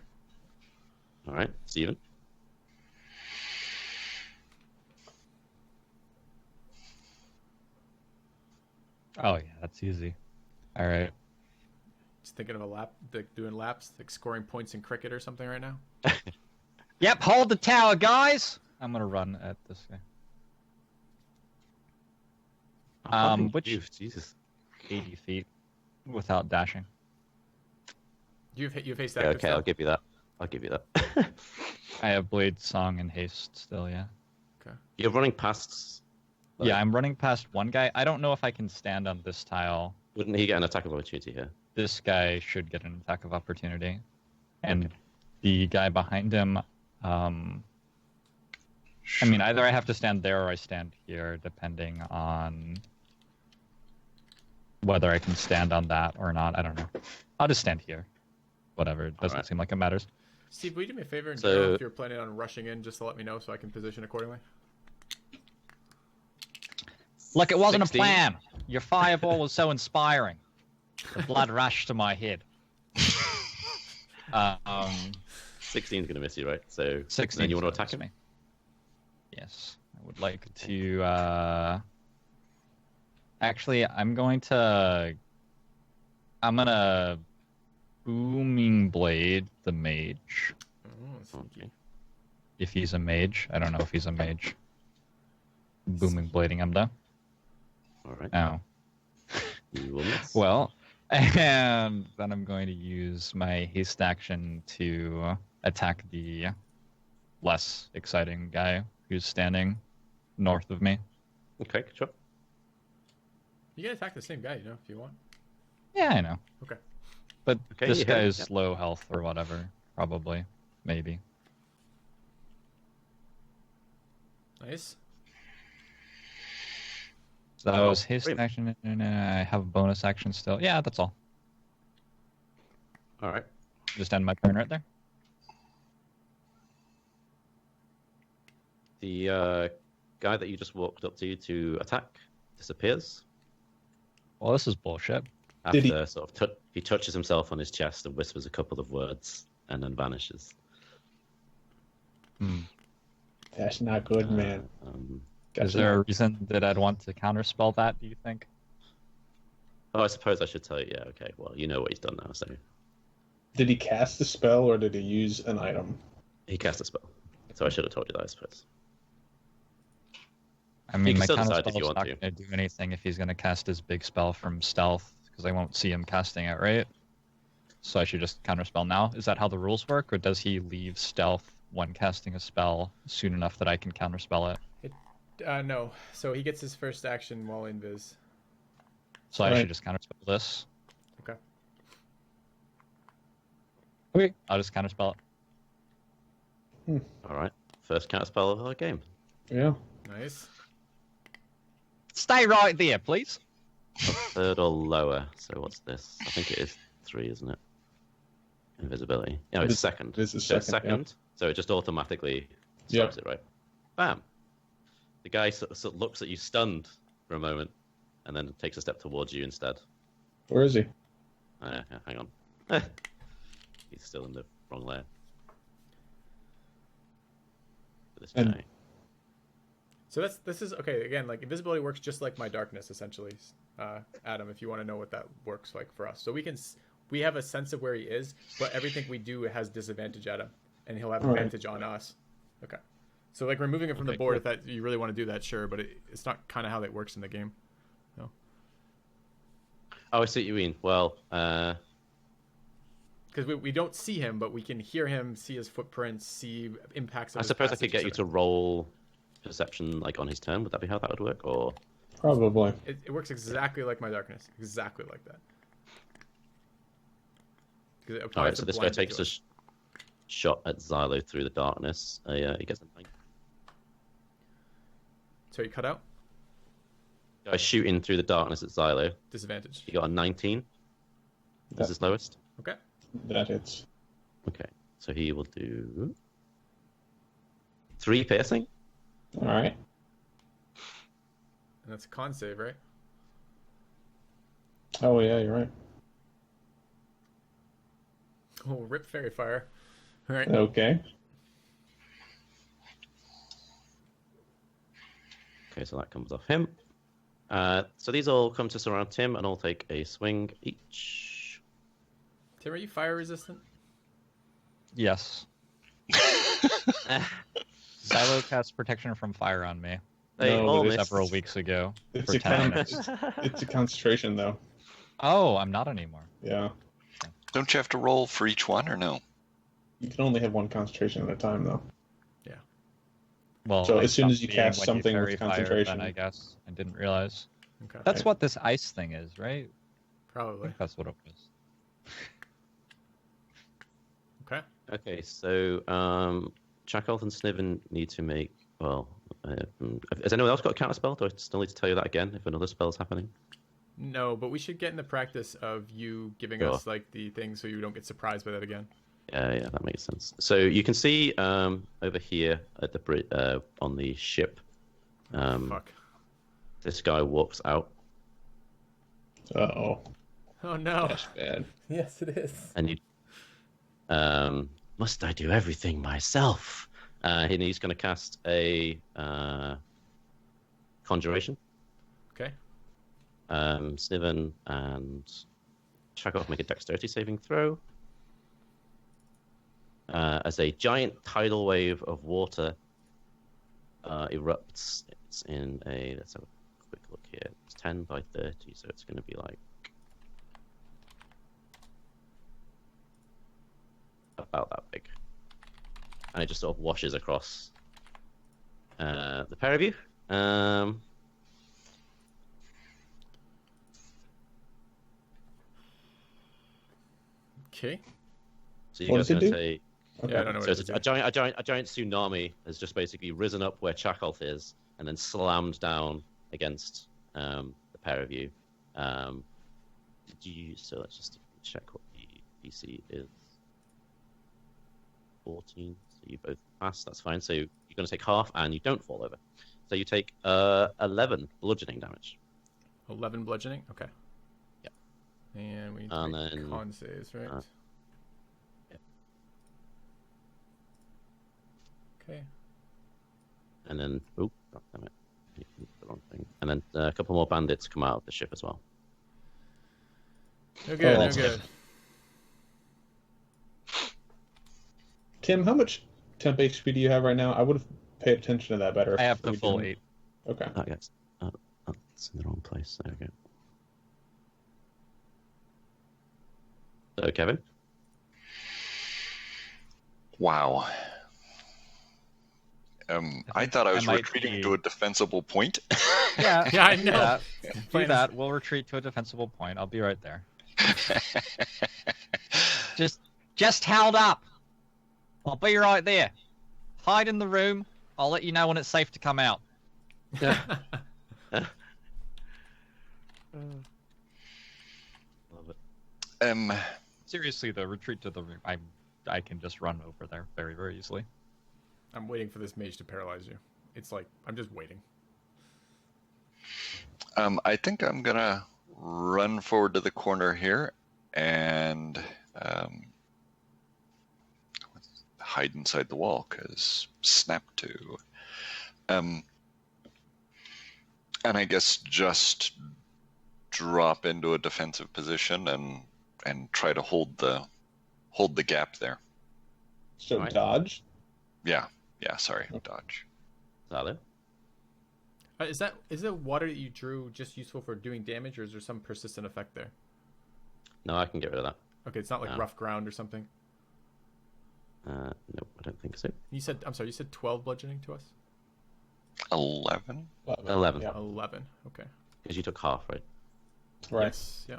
[SPEAKER 5] All right, Steven.
[SPEAKER 4] Oh yeah, that's easy. All right.
[SPEAKER 1] Just thinking of a lap, like doing laps, like scoring points in cricket or something right now.
[SPEAKER 4] Yep, hold the tower, guys. I'm gonna run at this guy. Which
[SPEAKER 5] Jesus.
[SPEAKER 4] 80 feet without dashing.
[SPEAKER 1] You've haste
[SPEAKER 5] Okay,
[SPEAKER 1] active.
[SPEAKER 5] okay,
[SPEAKER 1] still?
[SPEAKER 5] I'll give you that. I'll give you that.
[SPEAKER 4] I have Blade Song and Haste still, yeah.
[SPEAKER 1] Okay.
[SPEAKER 5] You're running past.
[SPEAKER 4] Yeah, I'm running past one guy. I don't know if I can stand on this tile.
[SPEAKER 5] Wouldn't he get an attack of opportunity here?
[SPEAKER 4] This guy should get an attack of opportunity. And the guy behind him, I mean, either I have to stand there or I stand here, depending on whether I can stand on that or not. I don't know. I'll just stand here. Whatever. It doesn't seem like it matters.
[SPEAKER 1] Steve, will you do me a favor and
[SPEAKER 5] So-
[SPEAKER 1] tell if you're planning on rushing in, just to let me know so I can position accordingly?
[SPEAKER 4] Look, it wasn't
[SPEAKER 5] 16.
[SPEAKER 4] a plan. Your fireball was so inspiring. The blood rushed to my head.
[SPEAKER 5] 16's going to miss you, right? So
[SPEAKER 4] 16.
[SPEAKER 5] then you want to attack him?
[SPEAKER 4] Me. Yes, I would like to. Actually, I'm gonna booming blade the mage.
[SPEAKER 1] Oh, sneaky.
[SPEAKER 4] If he's a mage, I don't know if he's a mage. Booming blading him though.
[SPEAKER 5] All right.
[SPEAKER 4] Oh.
[SPEAKER 5] You will miss.
[SPEAKER 4] Well, and then I'm going to use my haste action to attack the less exciting guy who's standing north of me.
[SPEAKER 5] Okay, sure.
[SPEAKER 1] You can attack the same guy, you know, if you want.
[SPEAKER 4] Yeah, I know.
[SPEAKER 1] Okay.
[SPEAKER 4] But
[SPEAKER 5] Okay,
[SPEAKER 4] this
[SPEAKER 5] you hit him,
[SPEAKER 4] guy's
[SPEAKER 5] yeah.
[SPEAKER 4] low health or whatever, probably, maybe.
[SPEAKER 1] Nice.
[SPEAKER 4] So that was haste
[SPEAKER 5] brilliant.
[SPEAKER 4] action, and I have bonus action still. Yeah, that's all.
[SPEAKER 5] All right.
[SPEAKER 4] Just end my turn right there.
[SPEAKER 5] The guy that you just walked up to attack disappears.
[SPEAKER 4] Well, this is bullshit.
[SPEAKER 2] Did
[SPEAKER 5] After sort of he touches himself on his chest and whispers a couple of words and then vanishes.
[SPEAKER 2] That's not good, man.
[SPEAKER 4] Is there a reason that I'd want to counterspell that, do you think?
[SPEAKER 5] Oh, I suppose I should tell you. Yeah, okay. Well, you know what he's done now, so...
[SPEAKER 2] Did he cast a spell or did he use an item?
[SPEAKER 5] He cast a spell. So I should have told you that, I suppose.
[SPEAKER 4] I mean,
[SPEAKER 5] can
[SPEAKER 4] my
[SPEAKER 5] still decide if
[SPEAKER 4] counterspell's
[SPEAKER 5] you want
[SPEAKER 4] not
[SPEAKER 5] to.
[SPEAKER 4] going to do anything if he's going to cast his big spell from stealth, because I won't see him casting it, right? So I should just counterspell now? Is that how the rules work, or does he leave stealth when casting a spell soon enough that I can counterspell it?
[SPEAKER 1] No. So he gets his first action while invis.
[SPEAKER 4] So I
[SPEAKER 2] Right.
[SPEAKER 4] should just counterspell this?
[SPEAKER 1] Okay.
[SPEAKER 4] Okay, I'll just counterspell it.
[SPEAKER 5] All right. First counterspell of our game.
[SPEAKER 2] Yeah.
[SPEAKER 1] Nice.
[SPEAKER 4] Stay right there, please.
[SPEAKER 5] Third or lower. So what's this? I think it is 3, isn't it? Invisibility. No, it's second.
[SPEAKER 2] This is
[SPEAKER 5] So it's
[SPEAKER 2] second,
[SPEAKER 5] second. So it just automatically stops it, right? Bam. The guy sort of looks at you stunned for a moment, and then takes a step towards you instead.
[SPEAKER 2] Where is he?
[SPEAKER 5] Hang on. He's still in the wrong layer. This
[SPEAKER 2] And-
[SPEAKER 5] guy.
[SPEAKER 1] So this is okay. Again, like invisibility works just like my darkness, essentially. Adam, if you want to know what that works like for us, so we have a sense of where he is, but everything we do has disadvantage at him, and he'll have
[SPEAKER 2] Right.
[SPEAKER 1] advantage on us. Okay. So like removing it from the
[SPEAKER 5] Okay,
[SPEAKER 1] board,
[SPEAKER 5] cool.
[SPEAKER 1] if that you really want to do that, sure, but it's not kind of how that works in the game. No.
[SPEAKER 5] Oh, I see what you mean. Well,
[SPEAKER 1] Because we don't see him, but we can hear him, see his footprints, see impacts. Of
[SPEAKER 5] I
[SPEAKER 1] his
[SPEAKER 5] suppose I
[SPEAKER 1] passage,
[SPEAKER 5] could get you to
[SPEAKER 1] etc.
[SPEAKER 5] roll perception like on his turn. Would that be how that would work? Or
[SPEAKER 2] Probably.
[SPEAKER 1] It works exactly like my darkness, exactly like that. 'Cause it
[SPEAKER 5] all
[SPEAKER 1] applies
[SPEAKER 5] right,
[SPEAKER 1] to
[SPEAKER 5] so this guy
[SPEAKER 1] blind
[SPEAKER 5] takes
[SPEAKER 1] to
[SPEAKER 5] a
[SPEAKER 1] us.
[SPEAKER 5] shot at Xilo through the darkness. He gets a 9.
[SPEAKER 1] So you cut out
[SPEAKER 5] Guy shooting through the darkness at Xilo.
[SPEAKER 1] disadvantage.
[SPEAKER 5] He got a 19. That's his lowest.
[SPEAKER 1] Okay.
[SPEAKER 2] That hits.
[SPEAKER 5] Okay, so he will do 3 piercing.
[SPEAKER 2] All right.
[SPEAKER 1] And that's a con save, right?
[SPEAKER 2] Oh, yeah, you're right.
[SPEAKER 1] Oh, rip fairy fire. All right.
[SPEAKER 2] Okay.
[SPEAKER 5] Okay, so that comes off him. So these all come to surround Tim, and all take a swing each.
[SPEAKER 1] Tim, are you fire resistant?
[SPEAKER 4] Yes. Silo casts protection from fire on me
[SPEAKER 5] They
[SPEAKER 2] No,
[SPEAKER 5] all
[SPEAKER 2] but
[SPEAKER 5] miss.
[SPEAKER 4] several weeks ago
[SPEAKER 2] It's
[SPEAKER 4] for
[SPEAKER 2] a
[SPEAKER 4] 10 minutes.
[SPEAKER 2] it's a concentration, though.
[SPEAKER 4] Oh, I'm not anymore.
[SPEAKER 2] Yeah.
[SPEAKER 3] Don't you have to roll for each one, or no?
[SPEAKER 2] You can only have one concentration at a time, though.
[SPEAKER 4] Well,
[SPEAKER 2] So
[SPEAKER 4] I
[SPEAKER 2] as soon as
[SPEAKER 4] stopped
[SPEAKER 2] you
[SPEAKER 4] being
[SPEAKER 2] cast
[SPEAKER 4] when
[SPEAKER 2] something with
[SPEAKER 4] fairy fire,
[SPEAKER 2] concentration-
[SPEAKER 4] then I guess I didn't realize.
[SPEAKER 1] Okay.
[SPEAKER 4] That's
[SPEAKER 2] Okay.
[SPEAKER 4] what this ice thing is, right? I
[SPEAKER 1] Probably.
[SPEAKER 4] think that's what it was.
[SPEAKER 1] Okay.
[SPEAKER 5] Okay, so Chakolth and Sniven need to make. Well, has anyone else got a counter spell? Do I still need to tell you that again if another spell's happening?
[SPEAKER 1] No, but we should get in the practice of you giving
[SPEAKER 5] Sure.
[SPEAKER 1] us like the thing so you don't get surprised by that again.
[SPEAKER 5] Yeah, that makes sense. So you can see over here at the on the ship,
[SPEAKER 1] Fuck.
[SPEAKER 5] this guy walks out,
[SPEAKER 2] Uh-oh.
[SPEAKER 1] Oh no.
[SPEAKER 2] That's bad.
[SPEAKER 1] Yes, it is.
[SPEAKER 5] and you. Must I do everything myself? And he's going to cast a conjuration.
[SPEAKER 1] Okay.
[SPEAKER 5] Sniven and Chakolth make a dexterity saving throw. As a giant tidal wave of water erupts, it's in a. Let's have a quick look here. It's 10 by 30, so it's going to be like about that big, and it just sort of washes across the pair of you.
[SPEAKER 1] Okay.
[SPEAKER 5] So you
[SPEAKER 2] What
[SPEAKER 5] guys
[SPEAKER 2] does it
[SPEAKER 5] going to
[SPEAKER 2] do?
[SPEAKER 5] take.
[SPEAKER 2] Okay.
[SPEAKER 1] Yeah, I don't know
[SPEAKER 5] So
[SPEAKER 1] what
[SPEAKER 5] it's
[SPEAKER 1] it is.
[SPEAKER 5] a giant tsunami has just basically risen up where Chakolth is, and then slammed down against the pair of you. So let's just check what the DC is. 14. So you both pass. That's fine. So you're going to take half, and you don't fall over. So you take 11 bludgeoning damage.
[SPEAKER 1] 11 bludgeoning. Okay.
[SPEAKER 5] Yep.
[SPEAKER 1] And we need
[SPEAKER 5] And
[SPEAKER 1] to make
[SPEAKER 5] then,
[SPEAKER 1] con saves, right?
[SPEAKER 5] Yep.
[SPEAKER 1] Okay.
[SPEAKER 5] And then, oh, damn it. The wrong thing. And then a couple more bandits come out of the ship as well.
[SPEAKER 1] No good. No
[SPEAKER 2] that's
[SPEAKER 1] good.
[SPEAKER 2] Tim, how much temp HP do you have right now? I would have paid attention to that better.
[SPEAKER 4] I have
[SPEAKER 2] if
[SPEAKER 4] the
[SPEAKER 2] we
[SPEAKER 4] full
[SPEAKER 2] didn't.
[SPEAKER 4] 8.
[SPEAKER 2] Okay.
[SPEAKER 5] Oh, yes. That's in the wrong place. There we go. So, Kevin?
[SPEAKER 3] Wow. I thought I was
[SPEAKER 4] might
[SPEAKER 3] retreating
[SPEAKER 4] be-
[SPEAKER 3] to a defensible point.
[SPEAKER 4] Yeah,
[SPEAKER 1] Yeah, I know.
[SPEAKER 4] Do that. We'll retreat to a defensible point. I'll be right there. Just held up. I'll be right there. Hide in the room. I'll let you know when it's safe to come out.
[SPEAKER 5] Love it.
[SPEAKER 4] Seriously, though, retreat to the room. I can just run over there very, very easily.
[SPEAKER 1] I'm waiting for this mage to paralyze you. It's like, I'm just waiting.
[SPEAKER 3] I think I'm gonna run forward to the corner here and hide inside the wall because snap to. And I guess just drop into a defensive position and try to hold the gap there.
[SPEAKER 2] So
[SPEAKER 5] Right.
[SPEAKER 2] dodge.
[SPEAKER 3] Yeah, sorry, dodge.
[SPEAKER 5] Is that it?
[SPEAKER 1] Is the water that you drew just useful for doing damage, or is there some persistent effect there?
[SPEAKER 5] No, I can get rid of that.
[SPEAKER 1] Okay, it's not like
[SPEAKER 5] No.
[SPEAKER 1] rough ground or something.
[SPEAKER 5] Nope, I don't think so.
[SPEAKER 1] You said 12 bludgeoning to us?
[SPEAKER 3] 11.
[SPEAKER 5] 11.
[SPEAKER 2] Yeah.
[SPEAKER 1] 11. Okay.
[SPEAKER 5] Because you took half, right?
[SPEAKER 2] Right.
[SPEAKER 1] Yes. Yeah.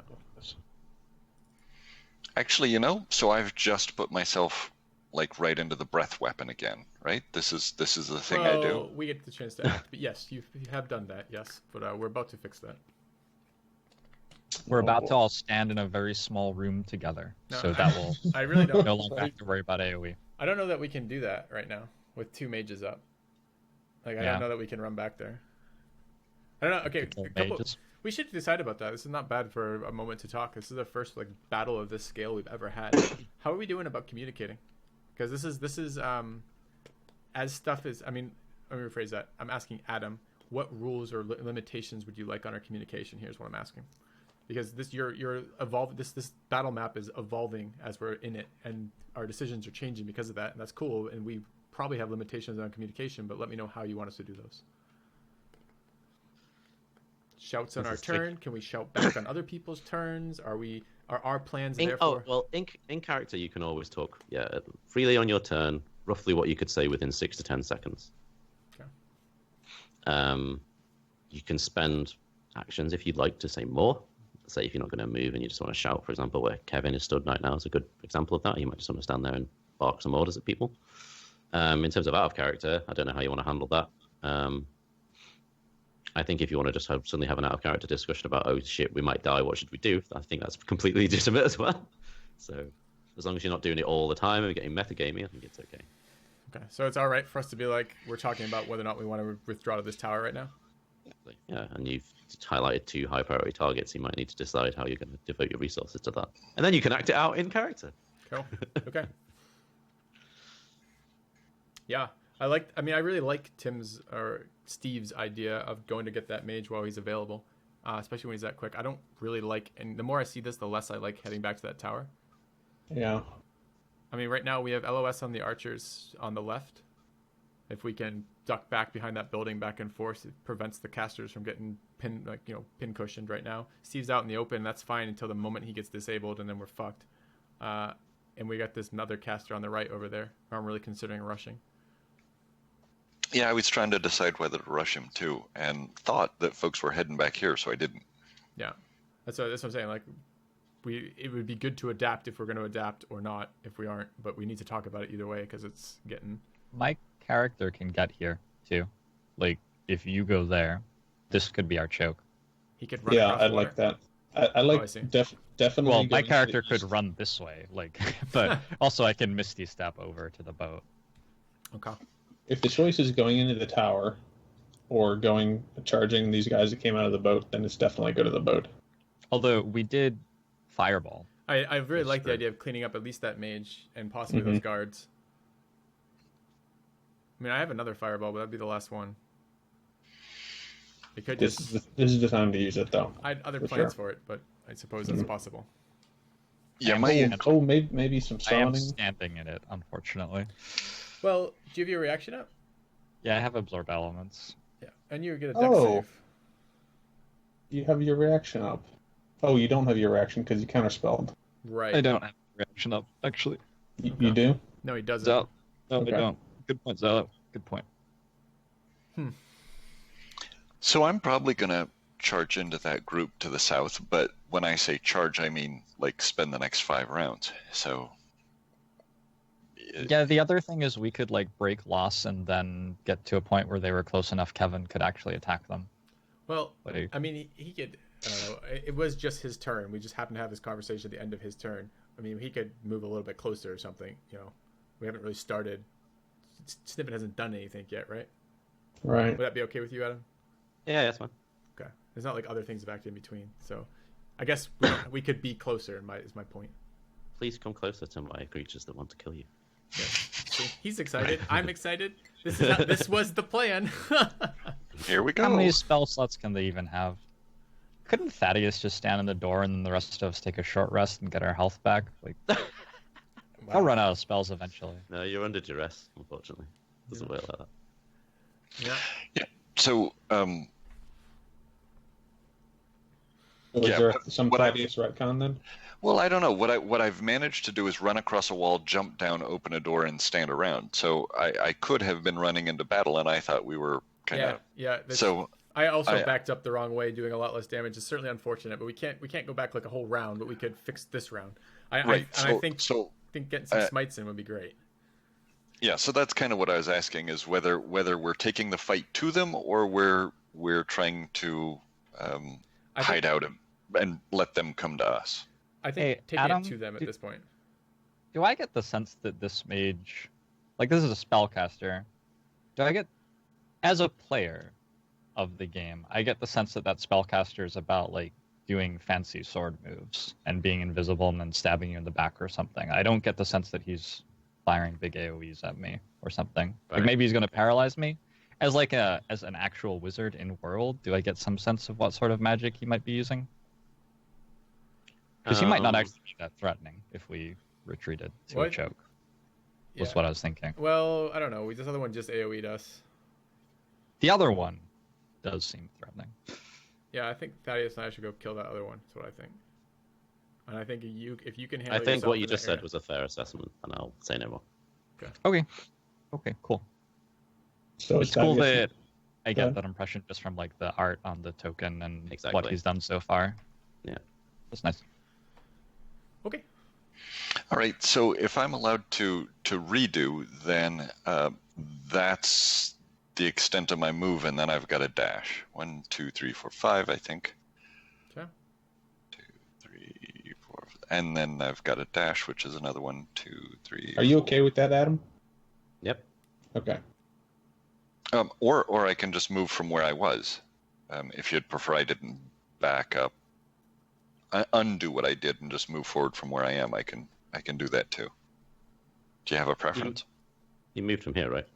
[SPEAKER 3] Actually, so I've just put myself like right into the breath weapon again, right? This is the thing I do.
[SPEAKER 1] Well, we get the chance to act, but yes, you have done that. Yes, but we're about to fix that.
[SPEAKER 4] We're about to all stand in a very small room together,
[SPEAKER 1] No,
[SPEAKER 4] so that will
[SPEAKER 1] I really don't.
[SPEAKER 4] no longer have to worry about AoE.
[SPEAKER 1] I don't know that we can do that right now with 2 mages up. Like I
[SPEAKER 4] Yeah.
[SPEAKER 1] don't know that we can run back there. I don't know. Okay,
[SPEAKER 4] Couple
[SPEAKER 1] a couple,
[SPEAKER 4] mages.
[SPEAKER 1] we should decide about that. This is not bad for a moment to talk. This is the first like battle of this scale we've ever had. How are we doing about communicating? Because this is as stuff is. I mean, let me rephrase that. I'm asking Adam, what rules or limitations would you like on our communication? Here's what I'm asking. Because this you're evolved. This battle map is evolving as we're in it, and our decisions are changing because of that, and that's cool. And we probably have limitations on communication, but let me know how you want us to do those. Shouts on
[SPEAKER 5] This
[SPEAKER 1] our
[SPEAKER 5] is tricky.
[SPEAKER 1] turn. Can we shout back on other people's turns? Are our plans there for?
[SPEAKER 5] In character, you can always talk freely on your turn, roughly what you could say within 6 to 10 seconds.
[SPEAKER 1] Okay.
[SPEAKER 5] You can spend actions if you'd like to say more. Say if you're not going to move and you just want to shout, for example, where Kevin is stood right now is a good example of that. You might just want to stand there and bark some orders at people. In terms of out of character, I don't know how you want to handle that. I think if you want to just suddenly have an out of character discussion about, oh shit, we might die, what should we do? I think that's completely legitimate as well. So as long as you're not doing it all the time and getting metagaming, I think it's okay.
[SPEAKER 1] Okay, so it's all right for us to be like, we're talking about whether or not we want to withdraw to this tower right now.
[SPEAKER 5] Yeah, and you've highlighted 2 high priority targets. You might need to decide how you're going to devote your resources to that, and then you can act it out in character.
[SPEAKER 1] Cool. Okay. Yeah, I really like Tim's or Steve's idea of going to get that mage while he's available, especially when he's that quick. I don't really like, and the more I see this, the less I like heading back to that tower.
[SPEAKER 2] Yeah.
[SPEAKER 1] I mean, right now we have LOS on the archers on the left. If we can duck back behind that building back and forth, it prevents the casters from getting pin cushioned right now. Steve's out in the open. That's fine until the moment he gets disabled, and then we're fucked. And we got this another caster on the right over there. I'm really considering rushing.
[SPEAKER 3] Yeah, I was trying to decide whether to rush him too, and thought that folks were heading back here, so I didn't.
[SPEAKER 1] Yeah, that's what I'm saying. Like, it would be good to adapt if we're going to adapt, or not if we aren't. But we need to talk about it either way because it's getting.
[SPEAKER 4] My character can get here too. Like if you go there, this could be our choke.
[SPEAKER 1] He could run.
[SPEAKER 2] Yeah,
[SPEAKER 1] across
[SPEAKER 2] I'd
[SPEAKER 1] water.
[SPEAKER 2] like that. I like
[SPEAKER 1] I see.
[SPEAKER 2] definitely.
[SPEAKER 4] Well, my
[SPEAKER 2] going to
[SPEAKER 4] character
[SPEAKER 2] the
[SPEAKER 4] could
[SPEAKER 2] east.
[SPEAKER 4] run this way, like, but also I can Misty Step over to the boat.
[SPEAKER 1] Okay.
[SPEAKER 2] If the choice is going into the tower or charging these guys that came out of the boat, then it's definitely go to the boat.
[SPEAKER 4] Although we did Fireball.
[SPEAKER 1] I really
[SPEAKER 5] That's
[SPEAKER 1] like the
[SPEAKER 5] true.
[SPEAKER 1] idea of cleaning up at least that mage and possibly
[SPEAKER 2] Mm-hmm.
[SPEAKER 1] those guards. I mean, I have another fireball, but that'd be the last one. We could
[SPEAKER 2] This
[SPEAKER 1] just.
[SPEAKER 2] is the time to use it, though.
[SPEAKER 1] I had other
[SPEAKER 2] for
[SPEAKER 1] plans
[SPEAKER 2] sure.
[SPEAKER 1] for it, but I suppose that's possible.
[SPEAKER 3] Yeah, my
[SPEAKER 2] Maybe some
[SPEAKER 4] I am
[SPEAKER 2] summoning.
[SPEAKER 4] standing in it, unfortunately.
[SPEAKER 1] Well, do you have your reaction up?
[SPEAKER 4] Yeah, I have Absorb Elements.
[SPEAKER 1] Yeah, and you get a dex
[SPEAKER 2] Oh.
[SPEAKER 1] save.
[SPEAKER 2] You have your reaction up. Oh, you don't have your reaction because you counterspelled.
[SPEAKER 1] Right.
[SPEAKER 4] I don't have reaction up, actually.
[SPEAKER 2] You do?
[SPEAKER 1] No, he doesn't.
[SPEAKER 4] Zal. No,
[SPEAKER 2] Okay.
[SPEAKER 4] I don't. Good point, Zal. Good point.
[SPEAKER 3] So I'm probably gonna charge into that group to the south, but when I say charge, I mean like spend the next 5 rounds. So
[SPEAKER 4] Yeah, the other thing is we could like break loss and then get to a point where they were close enough Kevin could actually attack them.
[SPEAKER 1] Well,
[SPEAKER 4] Like,
[SPEAKER 1] I mean, he could. I don't know. It was just his turn. We just happened to have this conversation at the end of his turn. I mean, he could move a little bit closer or something. You know, we haven't really started. Sniven hasn't done anything yet, right?
[SPEAKER 2] Right.
[SPEAKER 1] Would that be okay with you, Adam?
[SPEAKER 5] Yeah, that's fine.
[SPEAKER 1] Okay. There's not like other things back in between, so I guess we could be closer. Is my point.
[SPEAKER 5] Please come closer to my creatures that want to kill you.
[SPEAKER 1] Yeah. See, he's excited. I'm excited. This was the plan.
[SPEAKER 3] here we
[SPEAKER 4] how
[SPEAKER 3] go.
[SPEAKER 4] many spell slots can they even have? Couldn't Thaddeus just stand in the door and then the rest of us take a short rest and get our health back? Like, I'll run out of spells eventually.
[SPEAKER 5] No, you're under duress, unfortunately. Doesn't work like that.
[SPEAKER 1] Yeah.
[SPEAKER 3] So
[SPEAKER 2] Was
[SPEAKER 3] Yeah,
[SPEAKER 2] there
[SPEAKER 3] but
[SPEAKER 2] some
[SPEAKER 3] what I-
[SPEAKER 2] Thaddeus retcon then?
[SPEAKER 3] well, I don't know. What I've managed to do is run across a wall, jump down, open a door, and stand around. So I could have been running into battle, and I thought we were kind
[SPEAKER 1] Yeah.
[SPEAKER 3] of.
[SPEAKER 1] Yeah.
[SPEAKER 3] So
[SPEAKER 1] I also
[SPEAKER 3] I-
[SPEAKER 1] backed up the wrong way, doing a lot less damage. It's certainly unfortunate, but we can't go back like a whole round. But we could fix this round.
[SPEAKER 3] right.
[SPEAKER 1] I think
[SPEAKER 3] so
[SPEAKER 1] getting some smites in would be great.
[SPEAKER 3] yeah. So that's kind of what I was asking is whether we're taking the fight to them or we're trying to
[SPEAKER 1] I think-
[SPEAKER 3] hide out and let them come to us.
[SPEAKER 1] I think
[SPEAKER 4] Hey,
[SPEAKER 1] taking
[SPEAKER 4] Adam,
[SPEAKER 1] it to them at this point.
[SPEAKER 4] Do I get the sense that this mage, like this is a spellcaster, do I get, as a player of the game, I get the sense that that spellcaster is about like doing fancy sword moves and being invisible and then stabbing you in the back or something. I don't get the sense that he's firing big AoEs at me or something. Like
[SPEAKER 5] Right.
[SPEAKER 4] maybe he's going to paralyze me. As an actual wizard in world, do I get some sense of what sort of magic he might be using? Because he might not actually be that threatening if we retreated to a
[SPEAKER 1] What?
[SPEAKER 4] choke. Was
[SPEAKER 1] Yeah.
[SPEAKER 4] what I was thinking.
[SPEAKER 1] Well, I don't know. This other one just AoE'd us.
[SPEAKER 4] The other one does seem threatening.
[SPEAKER 1] Yeah, I think Thaddeus and I should go kill that other one. That's what I think. And I think if you can handle
[SPEAKER 5] I think
[SPEAKER 1] yourself
[SPEAKER 5] what you
[SPEAKER 1] in
[SPEAKER 5] just
[SPEAKER 1] that
[SPEAKER 5] said
[SPEAKER 1] area-
[SPEAKER 5] was a fair assessment, and I'll say no more.
[SPEAKER 4] Okay. Okay, cool.
[SPEAKER 2] So
[SPEAKER 4] It's cool
[SPEAKER 2] Thaddeus-
[SPEAKER 4] that I
[SPEAKER 2] Yeah.
[SPEAKER 4] get that impression just from like the art on the token and what
[SPEAKER 5] Exactly.
[SPEAKER 4] he's done so far.
[SPEAKER 5] Yeah.
[SPEAKER 4] That's nice.
[SPEAKER 1] Okay.
[SPEAKER 3] All right. So if I'm allowed to redo, then that's the extent of my move, and then I've got a dash. 1, 2, 3, 4, 5. I think.
[SPEAKER 1] Okay.
[SPEAKER 3] 2, 3, 4, and then I've got a dash, which is another 1, 2, 3.
[SPEAKER 2] Are you
[SPEAKER 3] 4.
[SPEAKER 2] okay with that, Adam?
[SPEAKER 5] Yep.
[SPEAKER 2] Okay.
[SPEAKER 3] Or I can just move from where I was. If you'd prefer, I didn't back up. I undo what I did and just move forward from where I am. I can do that too. Do you have a preference?
[SPEAKER 5] You moved from here, right?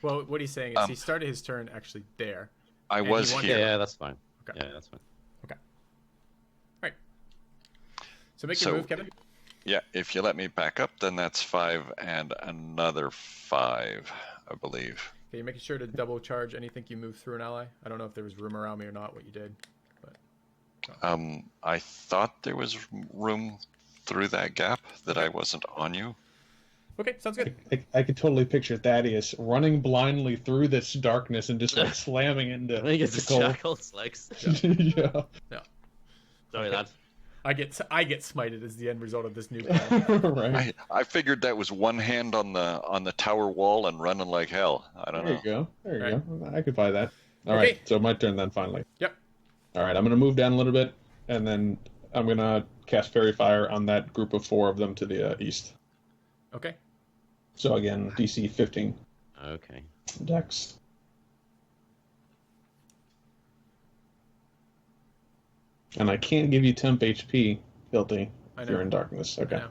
[SPEAKER 1] Well, what he's saying is he started his turn actually there.
[SPEAKER 3] I
[SPEAKER 1] and
[SPEAKER 3] was
[SPEAKER 1] he wanted-
[SPEAKER 3] here.
[SPEAKER 5] Yeah, that's fine.
[SPEAKER 1] Okay.
[SPEAKER 5] Yeah, that's fine.
[SPEAKER 1] So make your
[SPEAKER 3] So-
[SPEAKER 1] move, Kevin.
[SPEAKER 3] Yeah, if you let me back up, then that's 5 and another 5, I believe.
[SPEAKER 1] Okay, you're making sure to double charge anything you move through an ally. I don't know if there was room around me or not. What you did.
[SPEAKER 3] I thought there was room through that gap that I wasn't on you.
[SPEAKER 1] Okay, sounds good.
[SPEAKER 2] I could totally picture Thaddeus running blindly through this darkness and just like slamming into
[SPEAKER 5] I think it's
[SPEAKER 2] the
[SPEAKER 5] the
[SPEAKER 2] cold.
[SPEAKER 5] Chakolth's legs.
[SPEAKER 2] Yeah.
[SPEAKER 5] Sorry,
[SPEAKER 1] Okay.
[SPEAKER 5] lad.
[SPEAKER 1] I get smited as the end result of this new plan.
[SPEAKER 2] Right.
[SPEAKER 3] I figured that was one hand on the tower wall and running like hell. I don't
[SPEAKER 2] There
[SPEAKER 3] know.
[SPEAKER 2] you go. There you
[SPEAKER 1] Right.
[SPEAKER 2] go. I could buy that. All
[SPEAKER 1] Okay.
[SPEAKER 2] right. So my turn then finally.
[SPEAKER 1] Yep.
[SPEAKER 2] All right. I'm going to move down a little bit. and then I'm gonna cast Fairy Fire on that group of 4 of them to the east.
[SPEAKER 1] Okay.
[SPEAKER 2] So again, DC 15.
[SPEAKER 5] Okay.
[SPEAKER 2] Dex. And I can't give you temp HP, Filthy,
[SPEAKER 1] I
[SPEAKER 2] if
[SPEAKER 1] know.
[SPEAKER 2] you're in darkness. Okay.
[SPEAKER 1] I know.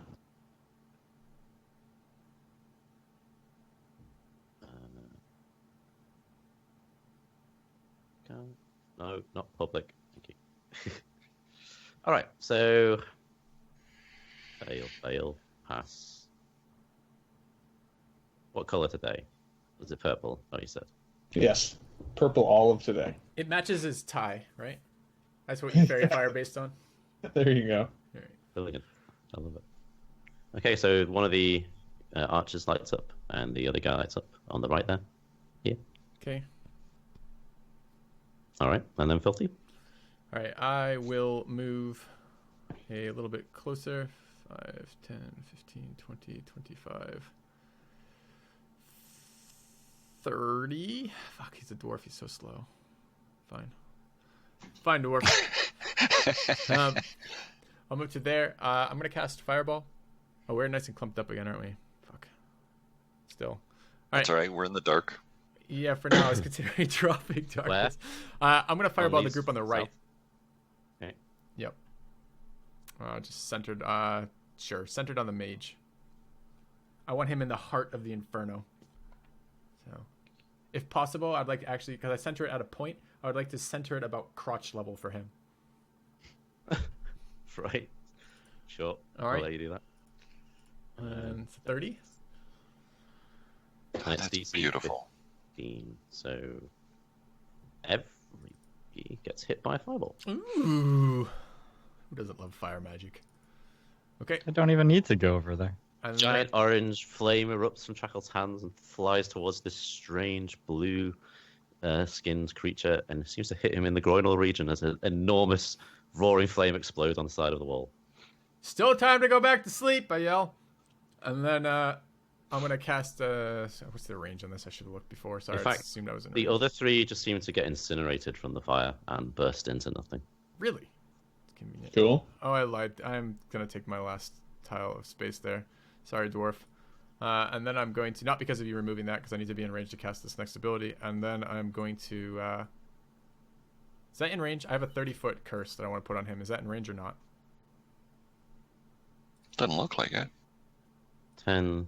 [SPEAKER 5] No, not public. Thank you. All right, so fail, pass. What color today? Was it purple? Oh, you said.
[SPEAKER 2] Yes. Purple all of today.
[SPEAKER 1] It matches his tie, right? That's what you Fairy Fire based on.
[SPEAKER 2] There you go.
[SPEAKER 1] All right.
[SPEAKER 5] Brilliant. I love it. Okay, so one of the archers lights up, and the other guy lights up on the right there. Here.
[SPEAKER 1] Okay.
[SPEAKER 5] All right, and then Filthy.
[SPEAKER 1] All right. I will move a little bit closer. 5, 10, 15, 20, 25, 30. Fuck, he's a dwarf. He's so slow. Fine. Fine, dwarf. I'll move to there. I'm going to cast Fireball. Oh, we're nice and clumped up again, aren't we? Fuck. Still. All right.
[SPEAKER 3] That's all right. We're in the dark.
[SPEAKER 1] Yeah, for now, I was considering dropping darkness. I'm going to Fireball the
[SPEAKER 5] these?
[SPEAKER 1] group on the right.
[SPEAKER 5] South? Okay.
[SPEAKER 1] Yep. Just centered. Sure. Centered on the mage. I want him in the heart of the Inferno. So, if possible, I'd like actually, because I center it at a point, I would like to center it about crotch level for him.
[SPEAKER 5] Right. Sure.
[SPEAKER 1] All right.
[SPEAKER 5] I'll let you do that.
[SPEAKER 1] And it's 30.
[SPEAKER 5] And it's
[SPEAKER 3] That's
[SPEAKER 5] DC
[SPEAKER 3] beautiful.
[SPEAKER 5] 15, so everybody gets hit by a fireball.
[SPEAKER 1] Ooh. Who doesn't love fire magic? Okay.
[SPEAKER 4] I don't even need to go over there.
[SPEAKER 1] And
[SPEAKER 5] Giant orange flame erupts from Chakolth's hands and flies towards this strange blue skinned creature and seems to hit him in the groinal region as an enormous roaring flame explodes on the side of the wall.
[SPEAKER 1] Still time to go back to sleep, I yell. And then I'm going to cast... what's the range on this? I should have looked before. Sorry,
[SPEAKER 5] In fact,
[SPEAKER 1] I assumed I was in
[SPEAKER 5] The
[SPEAKER 1] range.
[SPEAKER 5] other 3 just seem to get incinerated from the fire and burst into nothing.
[SPEAKER 1] Really? It's convenient.
[SPEAKER 2] Cool.
[SPEAKER 1] Oh, I lied. I'm going to take my last tile of space there. Sorry, dwarf. And then I'm going to... Not because of you removing that, because I need to be in range to cast this next ability. And then I'm going to... is that in range? I have a 30-foot curse that I want to put on him. Is that in range or not?
[SPEAKER 3] Doesn't look like it.
[SPEAKER 5] 10.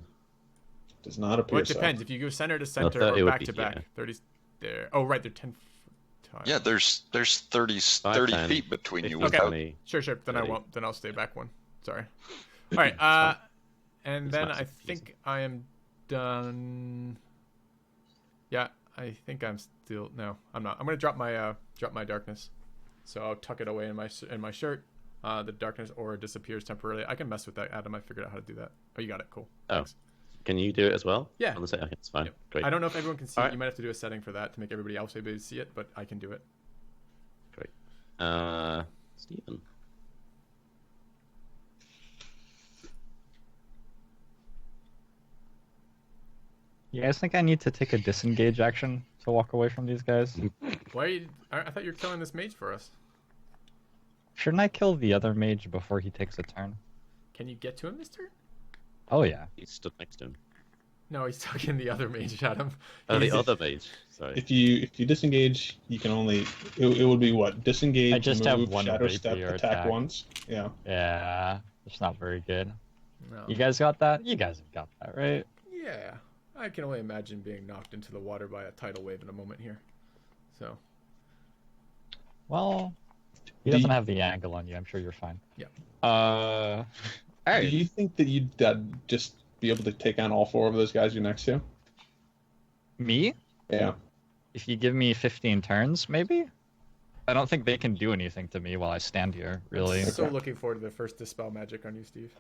[SPEAKER 2] Does not appear
[SPEAKER 1] Well, it
[SPEAKER 2] so.
[SPEAKER 1] depends. If you go center to center
[SPEAKER 5] 30
[SPEAKER 1] or
[SPEAKER 5] would
[SPEAKER 1] back
[SPEAKER 5] be-
[SPEAKER 1] to back.
[SPEAKER 5] yeah.
[SPEAKER 1] 30's there. Oh, right. They're 10 foot tile.
[SPEAKER 3] Yeah, there's 30
[SPEAKER 5] 10,
[SPEAKER 3] feet between you
[SPEAKER 5] 15,
[SPEAKER 1] Okay.
[SPEAKER 3] without
[SPEAKER 5] 20.
[SPEAKER 1] Sure. Then I
[SPEAKER 5] 30.
[SPEAKER 1] won't. Then I'll stay back one. Sorry. All right. And
[SPEAKER 5] It's
[SPEAKER 1] then I
[SPEAKER 5] massive.
[SPEAKER 1] think I am done. Yeah, I think I'm still. No, I'm not. I'm gonna drop my darkness. So I'll tuck it away in my shirt. The darkness aura disappears temporarily. I can mess with that, Adam. I figured out how to do that. Oh, you got it. Cool.
[SPEAKER 5] Oh.
[SPEAKER 1] Thanks.
[SPEAKER 5] Can you do it as well?
[SPEAKER 1] Yeah.
[SPEAKER 5] On the same. Okay, it's fine.
[SPEAKER 1] Yep.
[SPEAKER 5] Great.
[SPEAKER 1] I don't know if everyone can see it.
[SPEAKER 5] Alright.
[SPEAKER 1] You might have to do a setting for that to make everybody else able to see it, but I can do it.
[SPEAKER 5] Great. Stephen.
[SPEAKER 4] You guys think I need to take a disengage action to walk away from these guys?
[SPEAKER 1] Why? Are you, I thought you were killing this mage for us.
[SPEAKER 4] Shouldn't I kill the other mage before he takes a turn?
[SPEAKER 1] Can you get to him this turn?
[SPEAKER 4] Oh yeah.
[SPEAKER 5] He's stood next to him.
[SPEAKER 1] No, he's talking the other mage, Adam.
[SPEAKER 5] Oh, the
[SPEAKER 1] He's-
[SPEAKER 5] other mage. Sorry.
[SPEAKER 2] If you disengage, you can only it would be what? Disengage,
[SPEAKER 4] I just
[SPEAKER 2] move,
[SPEAKER 4] have one
[SPEAKER 2] shadow step,
[SPEAKER 4] rapier
[SPEAKER 2] attack
[SPEAKER 4] attack.
[SPEAKER 2] once. Yeah.
[SPEAKER 4] Yeah, it's not very good.
[SPEAKER 1] No.
[SPEAKER 4] You guys got that? You guys have got that, right?
[SPEAKER 1] Yeah, I can only imagine being knocked into the water by a tidal wave in a moment here. So,
[SPEAKER 4] Well, he doesn't have the angle on you. I'm sure you're fine.
[SPEAKER 1] Yeah.
[SPEAKER 4] All
[SPEAKER 2] Do
[SPEAKER 4] right.
[SPEAKER 2] you think that you'd just be able to take on all 4 of those guys you're next to?
[SPEAKER 4] Me?
[SPEAKER 2] Yeah.
[SPEAKER 4] If you give me 15 turns, maybe? I don't think they can do anything to me while I stand here, really.
[SPEAKER 1] so
[SPEAKER 2] Okay.
[SPEAKER 1] looking forward to the first dispel magic on you, Steve.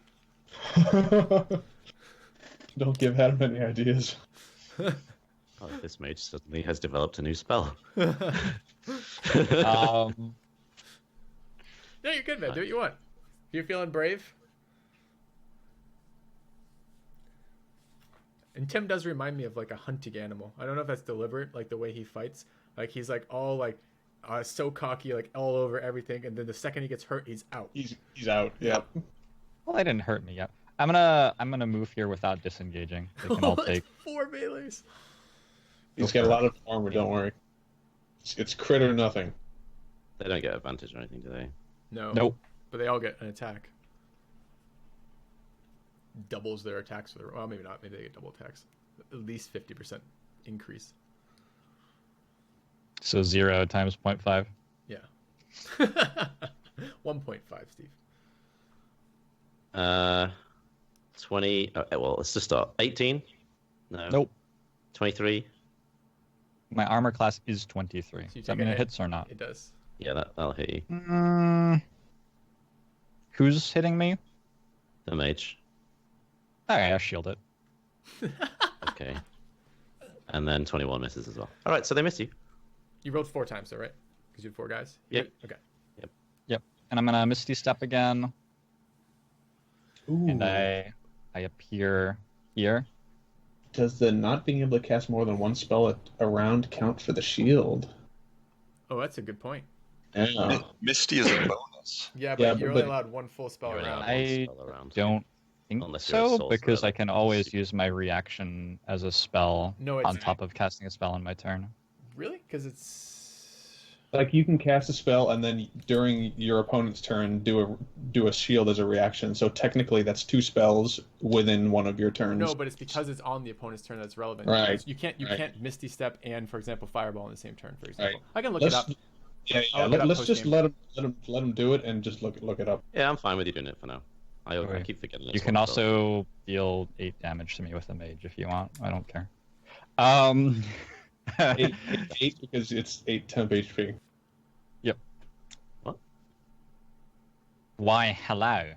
[SPEAKER 2] Don't give Adam any ideas.
[SPEAKER 5] Oh, this mage suddenly has developed a new spell.
[SPEAKER 1] Yeah, you're good, man. Do what you want. If you're feeling brave. And Tim does remind me of like a hunting animal. I don't know if that's deliberate, like the way he fights. Like he's like all like So cocky, like all over everything, and then the second he gets hurt, he's out.
[SPEAKER 2] He's out. Yep.
[SPEAKER 4] Well, they didn't hurt me yet. I'm gonna move here without disengaging. They can all
[SPEAKER 1] That's
[SPEAKER 4] take.
[SPEAKER 1] 4 melees.
[SPEAKER 2] He's got a lot of armor. Don't worry. It's crit or nothing.
[SPEAKER 5] They don't get advantage or anything, do they?
[SPEAKER 1] No.
[SPEAKER 4] Nope.
[SPEAKER 1] But they all get an attack. Doubles their attacks for well, maybe not. Maybe they get double attacks. At least 50% increase.
[SPEAKER 4] So 0 times 0.5.
[SPEAKER 1] Yeah. 1.5, Steve.
[SPEAKER 5] 20. Well, let's just start. 18. No.
[SPEAKER 4] Nope.
[SPEAKER 5] 23.
[SPEAKER 4] My armor class is 23.
[SPEAKER 1] So you
[SPEAKER 4] Does that
[SPEAKER 1] take
[SPEAKER 4] mean
[SPEAKER 1] a
[SPEAKER 4] it
[SPEAKER 1] hit.
[SPEAKER 4] hits or not?
[SPEAKER 1] It does.
[SPEAKER 5] Yeah, that'll hit you.
[SPEAKER 4] Who's hitting me?
[SPEAKER 5] The mage.
[SPEAKER 4] Alright, I'll shield it.
[SPEAKER 5] Okay. And then 21 misses as well. All right, so they miss you.
[SPEAKER 1] You rolled 4 times, though, right? Because you had 4 guys.
[SPEAKER 5] Yep.
[SPEAKER 1] Okay.
[SPEAKER 4] Yep. And I'm gonna Misty Step again,
[SPEAKER 2] Ooh.
[SPEAKER 4] and I appear here.
[SPEAKER 2] Does the not being able to cast more than one spell a round count for the shield?
[SPEAKER 1] Oh, that's a good point.
[SPEAKER 2] Yeah.
[SPEAKER 3] Misty is a bonus.
[SPEAKER 1] Yeah, but
[SPEAKER 2] Yeah,
[SPEAKER 1] you're
[SPEAKER 2] but-
[SPEAKER 1] only allowed 1 full spell
[SPEAKER 5] You're
[SPEAKER 1] around.
[SPEAKER 5] allowed
[SPEAKER 4] I
[SPEAKER 5] one spell around.
[SPEAKER 4] Don't think
[SPEAKER 5] Unless you're a
[SPEAKER 4] so,
[SPEAKER 5] sorcerer,
[SPEAKER 4] because I
[SPEAKER 5] then
[SPEAKER 4] can
[SPEAKER 5] you
[SPEAKER 4] always
[SPEAKER 5] see.
[SPEAKER 4] use my reaction as a spell
[SPEAKER 1] No, it's
[SPEAKER 4] on top of casting a spell on my turn.
[SPEAKER 1] Really? Because it's...
[SPEAKER 2] Like you can cast a spell and then during your opponent's turn do a shield as a reaction. So technically that's 2 spells within one of your turns.
[SPEAKER 1] No, but it's because it's on the opponent's turn that's relevant.
[SPEAKER 2] Right.
[SPEAKER 1] You can't
[SPEAKER 2] Right.
[SPEAKER 1] can't Misty Step and, for example, Fireball in the same turn, for example.
[SPEAKER 2] Right.
[SPEAKER 1] I can look
[SPEAKER 2] Let's,
[SPEAKER 1] it up.
[SPEAKER 2] Yeah,
[SPEAKER 1] I'll look it up
[SPEAKER 2] let's just
[SPEAKER 1] post-game.
[SPEAKER 2] let him do it and just look it up.
[SPEAKER 5] Yeah, I'm fine with you doing it for now. I
[SPEAKER 4] Okay.
[SPEAKER 5] keep forgetting.
[SPEAKER 4] You
[SPEAKER 5] it's
[SPEAKER 4] can
[SPEAKER 5] one spell.
[SPEAKER 4] also deal 8 damage to me with a mage if you want. I don't care.
[SPEAKER 2] 8 because it's 8 temp HP.
[SPEAKER 4] Why, hello.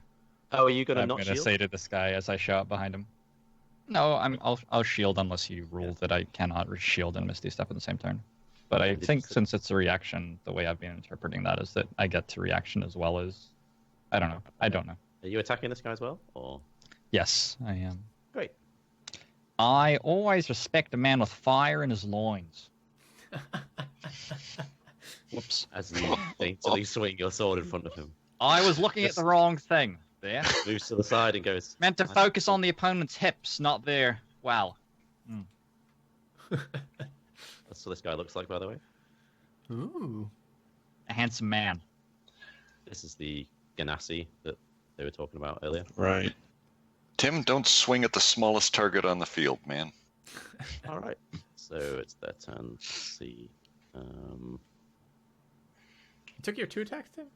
[SPEAKER 5] Oh, are you gonna
[SPEAKER 4] I'm
[SPEAKER 5] not
[SPEAKER 4] gonna
[SPEAKER 5] shield?
[SPEAKER 4] say to this guy as I show up behind him. No, I'll shield unless you rule that I cannot shield and Misty Step at the same turn. But I
[SPEAKER 5] Did you
[SPEAKER 4] think
[SPEAKER 5] say-
[SPEAKER 4] since it's a reaction, the way I've been interpreting that is that I get to reaction as well as... I don't know. I don't know.
[SPEAKER 5] Are you attacking this guy as well, or?
[SPEAKER 4] Yes, I am.
[SPEAKER 5] Great.
[SPEAKER 4] I always respect a man with fire in his loins. Whoops.
[SPEAKER 5] As you daintily swing your sword in front of him,
[SPEAKER 4] I was looking at the wrong thing there.
[SPEAKER 5] moves to the side and goes.
[SPEAKER 4] Meant to focus on the opponent's hips, not their... Wow.
[SPEAKER 5] That's what this guy looks like, by the way.
[SPEAKER 1] Ooh.
[SPEAKER 4] A handsome man.
[SPEAKER 5] This is the Ganassi that they were talking about earlier.
[SPEAKER 2] Right.
[SPEAKER 3] Tim, don't swing at the smallest target on the field, man.
[SPEAKER 5] All right. So it's their turn. Let's see.
[SPEAKER 1] You took your 2 attacks, Tim?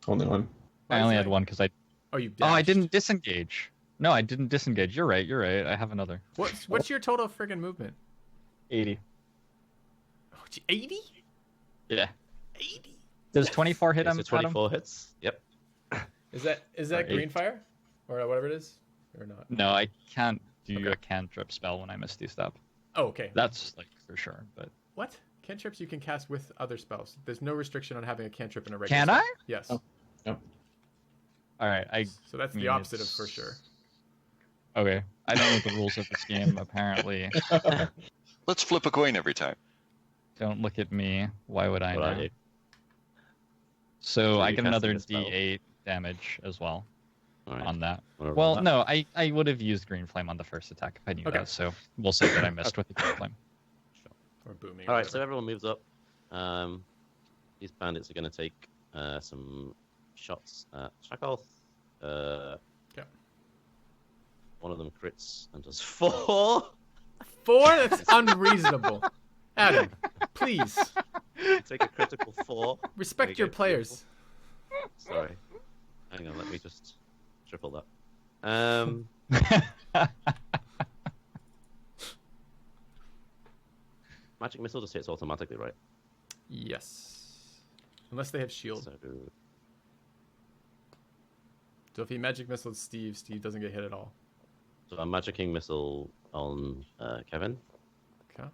[SPEAKER 2] Only one.
[SPEAKER 1] Why
[SPEAKER 4] I
[SPEAKER 1] is
[SPEAKER 4] only
[SPEAKER 1] that?
[SPEAKER 4] had one because I...
[SPEAKER 1] Oh, you
[SPEAKER 4] Oh, I
[SPEAKER 1] dashed.
[SPEAKER 4] didn't disengage. No, I didn't disengage. You're right. I have another.
[SPEAKER 1] What's your total friggin' movement?
[SPEAKER 4] 80.
[SPEAKER 1] Oh, 80?
[SPEAKER 4] Yeah.
[SPEAKER 1] 80?
[SPEAKER 4] Does 24 hit
[SPEAKER 5] Okay,
[SPEAKER 4] him,
[SPEAKER 5] so
[SPEAKER 4] Adam?
[SPEAKER 5] 24 hits. Yep.
[SPEAKER 1] Is that
[SPEAKER 4] Or
[SPEAKER 1] green
[SPEAKER 4] 8.
[SPEAKER 1] fire? Or whatever it is? Or not?
[SPEAKER 4] No, I can't do
[SPEAKER 1] Okay.
[SPEAKER 4] a cantrip spell when I Misty Step.
[SPEAKER 1] Oh, okay.
[SPEAKER 4] That's, like, for sure, but...
[SPEAKER 1] What? Cantrips you can cast with other spells. There's no restriction on having a cantrip in a regular
[SPEAKER 4] Can
[SPEAKER 1] spell.
[SPEAKER 4] I?
[SPEAKER 1] Yes.
[SPEAKER 2] Oh. Yep.
[SPEAKER 4] Alright,
[SPEAKER 1] So that's the
[SPEAKER 4] mean,
[SPEAKER 1] opposite of
[SPEAKER 4] it's-
[SPEAKER 1] for sure.
[SPEAKER 4] Okay. I don't know the rules of this game, apparently.
[SPEAKER 3] Let's flip a coin every time.
[SPEAKER 4] Don't look at me. Why would I
[SPEAKER 5] What are
[SPEAKER 4] know?
[SPEAKER 5] you?
[SPEAKER 4] So
[SPEAKER 5] So
[SPEAKER 4] I
[SPEAKER 5] you're
[SPEAKER 4] get another
[SPEAKER 5] casting a spell.
[SPEAKER 4] D8 damage as well
[SPEAKER 5] All right.
[SPEAKER 4] on that.
[SPEAKER 5] Wanna roll
[SPEAKER 4] Well,
[SPEAKER 5] that?
[SPEAKER 4] no, I would have used Green Flame on the first attack if I knew
[SPEAKER 1] Okay.
[SPEAKER 4] that, so we'll say that I missed with the Green Flame.
[SPEAKER 1] Or booming.
[SPEAKER 5] All
[SPEAKER 1] or
[SPEAKER 5] right, so
[SPEAKER 1] whatever.
[SPEAKER 5] everyone moves up. These bandits are going to take some shots at Chakolth.
[SPEAKER 1] Yep.
[SPEAKER 5] One of them crits and does 4.
[SPEAKER 1] 4? That's unreasonable. Adam, please.
[SPEAKER 5] Take a critical 4.
[SPEAKER 1] Respect
[SPEAKER 5] There you
[SPEAKER 1] your
[SPEAKER 5] go,
[SPEAKER 1] players.
[SPEAKER 5] Sorry. Hang on, let me just triple that. Magic missile just hits automatically, right?
[SPEAKER 1] Yes. Unless they have shield.
[SPEAKER 5] So
[SPEAKER 1] So if he magic missiles Steve, Steve doesn't get hit at all.
[SPEAKER 5] So I'm magicking missile on Kevin.
[SPEAKER 1] Okay.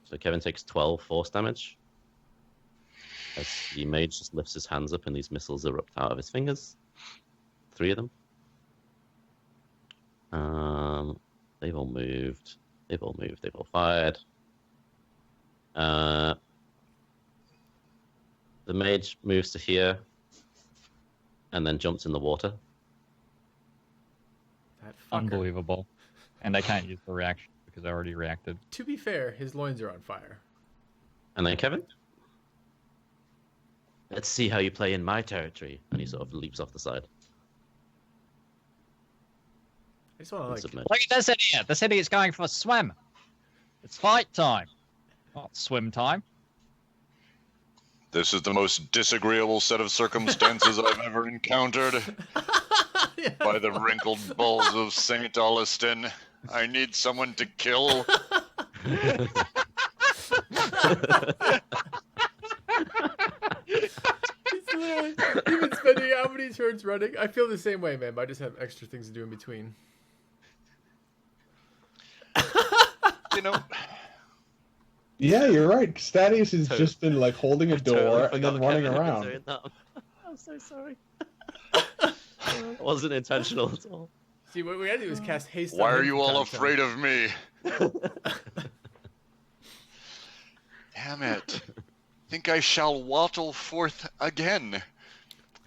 [SPEAKER 5] So Kevin takes 12 force damage. As the mage just lifts his hands up and these missiles erupt out of his fingers. 3 of them. They've all moved. They've all fired. The mage moves to here, and then jumps in the water.
[SPEAKER 1] That fucker.
[SPEAKER 4] Unbelievable. And I can't use the reaction because I already reacted.
[SPEAKER 1] To be fair, his loins are on fire.
[SPEAKER 5] And then Kevin. Let's see how you play in my territory. And he sort of leaps off the side.
[SPEAKER 1] I just want to like.
[SPEAKER 5] Submit.
[SPEAKER 4] Look at this idiot! This idiot's going for a swim! It's fight time! Not swim time.
[SPEAKER 3] This is the most disagreeable set of circumstances I've ever encountered.
[SPEAKER 1] Yeah.
[SPEAKER 3] By the wrinkled balls of St. Olliston, I need someone to kill.
[SPEAKER 1] It's literally, you've been spending how many turns running? I feel the same way, man. But I just have extra things to do in between.
[SPEAKER 3] You know,
[SPEAKER 2] Yeah, you're right. Thaddeus has just been like holding a door and then running around.
[SPEAKER 5] I'm so sorry. It wasn't intentional at all.
[SPEAKER 1] See, what we gotta do is cast haste.
[SPEAKER 3] why
[SPEAKER 1] on
[SPEAKER 3] are
[SPEAKER 1] him
[SPEAKER 3] you
[SPEAKER 1] from
[SPEAKER 3] all
[SPEAKER 1] time to time.
[SPEAKER 3] afraid of me? Damn it. Think I shall waddle forth again.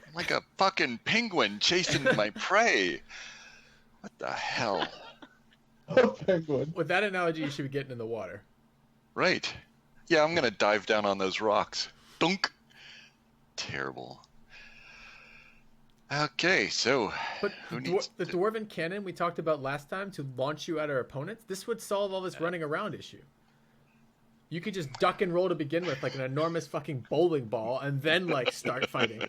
[SPEAKER 3] I'm like a fucking penguin chasing my prey. What the hell?
[SPEAKER 2] Oh, penguin.
[SPEAKER 1] With that analogy, you should be getting in the water.
[SPEAKER 3] Right. Yeah, I'm gonna dive down on those rocks. Dunk. Terrible. Okay, so
[SPEAKER 1] But
[SPEAKER 3] who
[SPEAKER 1] the,
[SPEAKER 3] needs
[SPEAKER 1] the dwarven cannon we talked about last time to launch you at our opponents, this would solve all this running around issue. You could just duck and roll to begin with, like an enormous fucking bowling ball, and then like start fighting.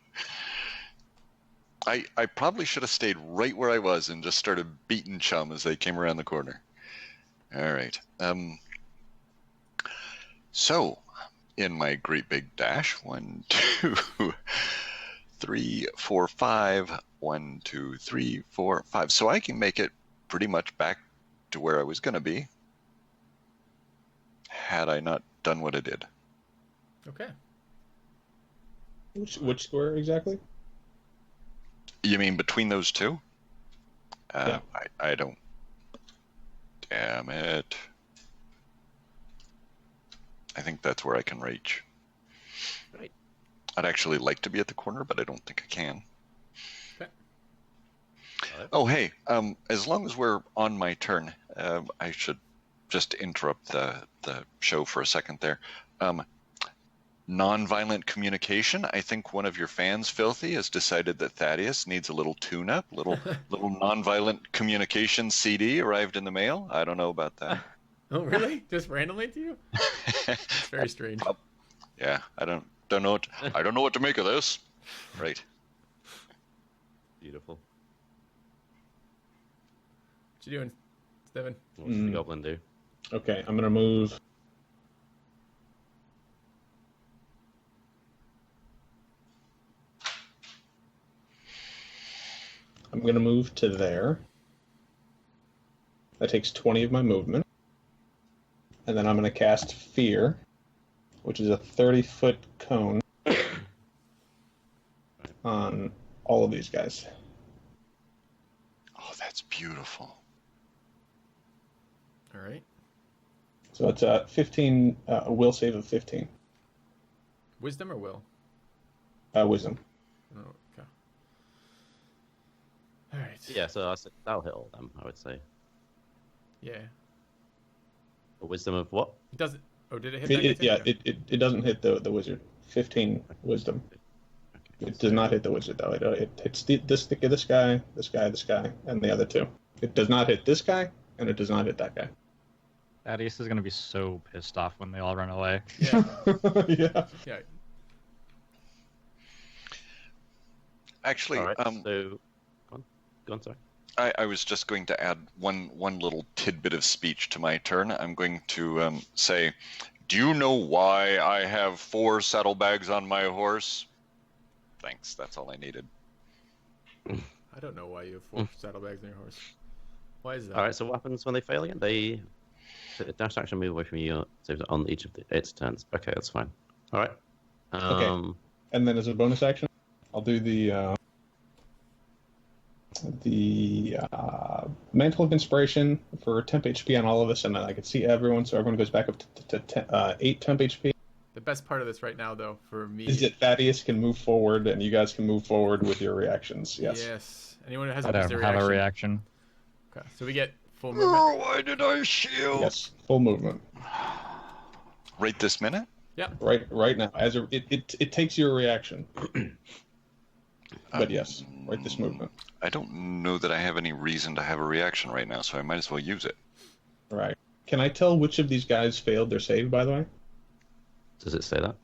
[SPEAKER 3] I probably should have stayed right where I was and just started beating chum as they came around the corner. All right. So, in my great big dash, 1, 2, 3, 4, 5. 1, 2, 3, 4, 5. So I can make it pretty much back to where I was going to be had I not done what I did.
[SPEAKER 1] Okay.
[SPEAKER 2] Which square exactly?
[SPEAKER 3] You mean between those two?
[SPEAKER 2] Yeah.
[SPEAKER 3] I don't. Damn it. I think that's where I can reach.
[SPEAKER 5] Right.
[SPEAKER 3] I'd actually like to be at the corner, but I don't think I can.
[SPEAKER 1] Okay.
[SPEAKER 3] Oh, hey, as long as we're on my turn, I should just interrupt the show for a second there. Non-violent communication. I think one of your fans, Filthy, has decided that Thaddeus needs a little tune-up. Little non-violent communication CD arrived in the mail. I don't know about that.
[SPEAKER 1] Oh, really? Just randomly to you? It's very strange. What
[SPEAKER 3] Yeah, I don't know what to make of this. Right.
[SPEAKER 5] Beautiful.
[SPEAKER 1] you doing, Steven?
[SPEAKER 5] What's the goblin do?
[SPEAKER 2] Okay, I'm gonna move. I'm gonna move to there. That takes 20 of my movement. And then I'm gonna cast Fear, which is a 30-foot cone on all of these guys.
[SPEAKER 3] Oh, that's beautiful.
[SPEAKER 1] All right.
[SPEAKER 2] So it's a 15, a will save of 15.
[SPEAKER 1] Wisdom or will?
[SPEAKER 2] Wisdom.
[SPEAKER 1] Oh, okay. All right.
[SPEAKER 5] Yeah, so that'll hit all of them, I would say.
[SPEAKER 1] Yeah.
[SPEAKER 5] A wisdom of what?
[SPEAKER 1] It doesn't. Oh, did it hit?
[SPEAKER 2] It doesn't hit the wizard. 15 wisdom. It does not hit the wizard though. It hits this guy, and the other two. It does not hit this guy, and it does not hit that guy.
[SPEAKER 4] Thaddeus is going to be so pissed off when they all run away.
[SPEAKER 1] Yeah.
[SPEAKER 2] Yeah.
[SPEAKER 1] Yeah.
[SPEAKER 3] Actually,
[SPEAKER 5] All right, so go on, sorry.
[SPEAKER 3] I was just going to add one little tidbit of speech to my turn. I'm going to say, do you know why I have 4 saddlebags on my horse? Thanks, that's all I needed.
[SPEAKER 1] I don't know why you have 4 saddlebags on your horse. Why is that?
[SPEAKER 5] All right, so what happens when they fail again? They dash action move away from you on each of its turns. Okay, that's fine. All right.
[SPEAKER 2] Okay. And then as a bonus action, I'll do the the Mantle of Inspiration for temp HP on all of us, and then I can see everyone, so everyone goes back up to 8 temp HP.
[SPEAKER 1] The best part of this right now, though, for me,
[SPEAKER 2] is that Thaddeus can move forward, and you guys can move forward with your reactions. Yes.
[SPEAKER 1] Yes. Anyone who has
[SPEAKER 4] I don't have a reaction.
[SPEAKER 1] Okay. So we get full movement.
[SPEAKER 3] Why did I shield?
[SPEAKER 2] Yes. Full movement.
[SPEAKER 3] Right this minute?
[SPEAKER 1] Yep.
[SPEAKER 2] Right now. It takes your reaction. But yes, right this movement.
[SPEAKER 3] I don't know that I have any reason to have a reaction right now, so I might as well use it.
[SPEAKER 2] Right. Can I tell which of these guys failed their save, by the way?
[SPEAKER 5] Does it say that?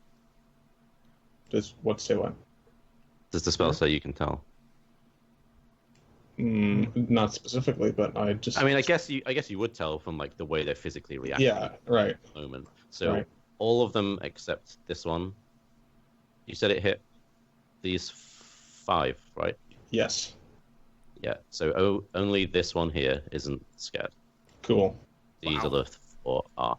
[SPEAKER 2] Does what say what?
[SPEAKER 5] Does the spell say you can tell?
[SPEAKER 2] Not specifically, but I just.
[SPEAKER 5] I mean, I guess you would tell from like the way they're physically reacting.
[SPEAKER 2] Yeah. Right.
[SPEAKER 5] At the moment. So
[SPEAKER 2] Right.
[SPEAKER 5] all of them except this one. You said it hit these 5, right?
[SPEAKER 2] Yes.
[SPEAKER 5] Yeah. So only this one here isn't scared.
[SPEAKER 2] Cool.
[SPEAKER 5] These
[SPEAKER 1] Wow.
[SPEAKER 5] other 4 are.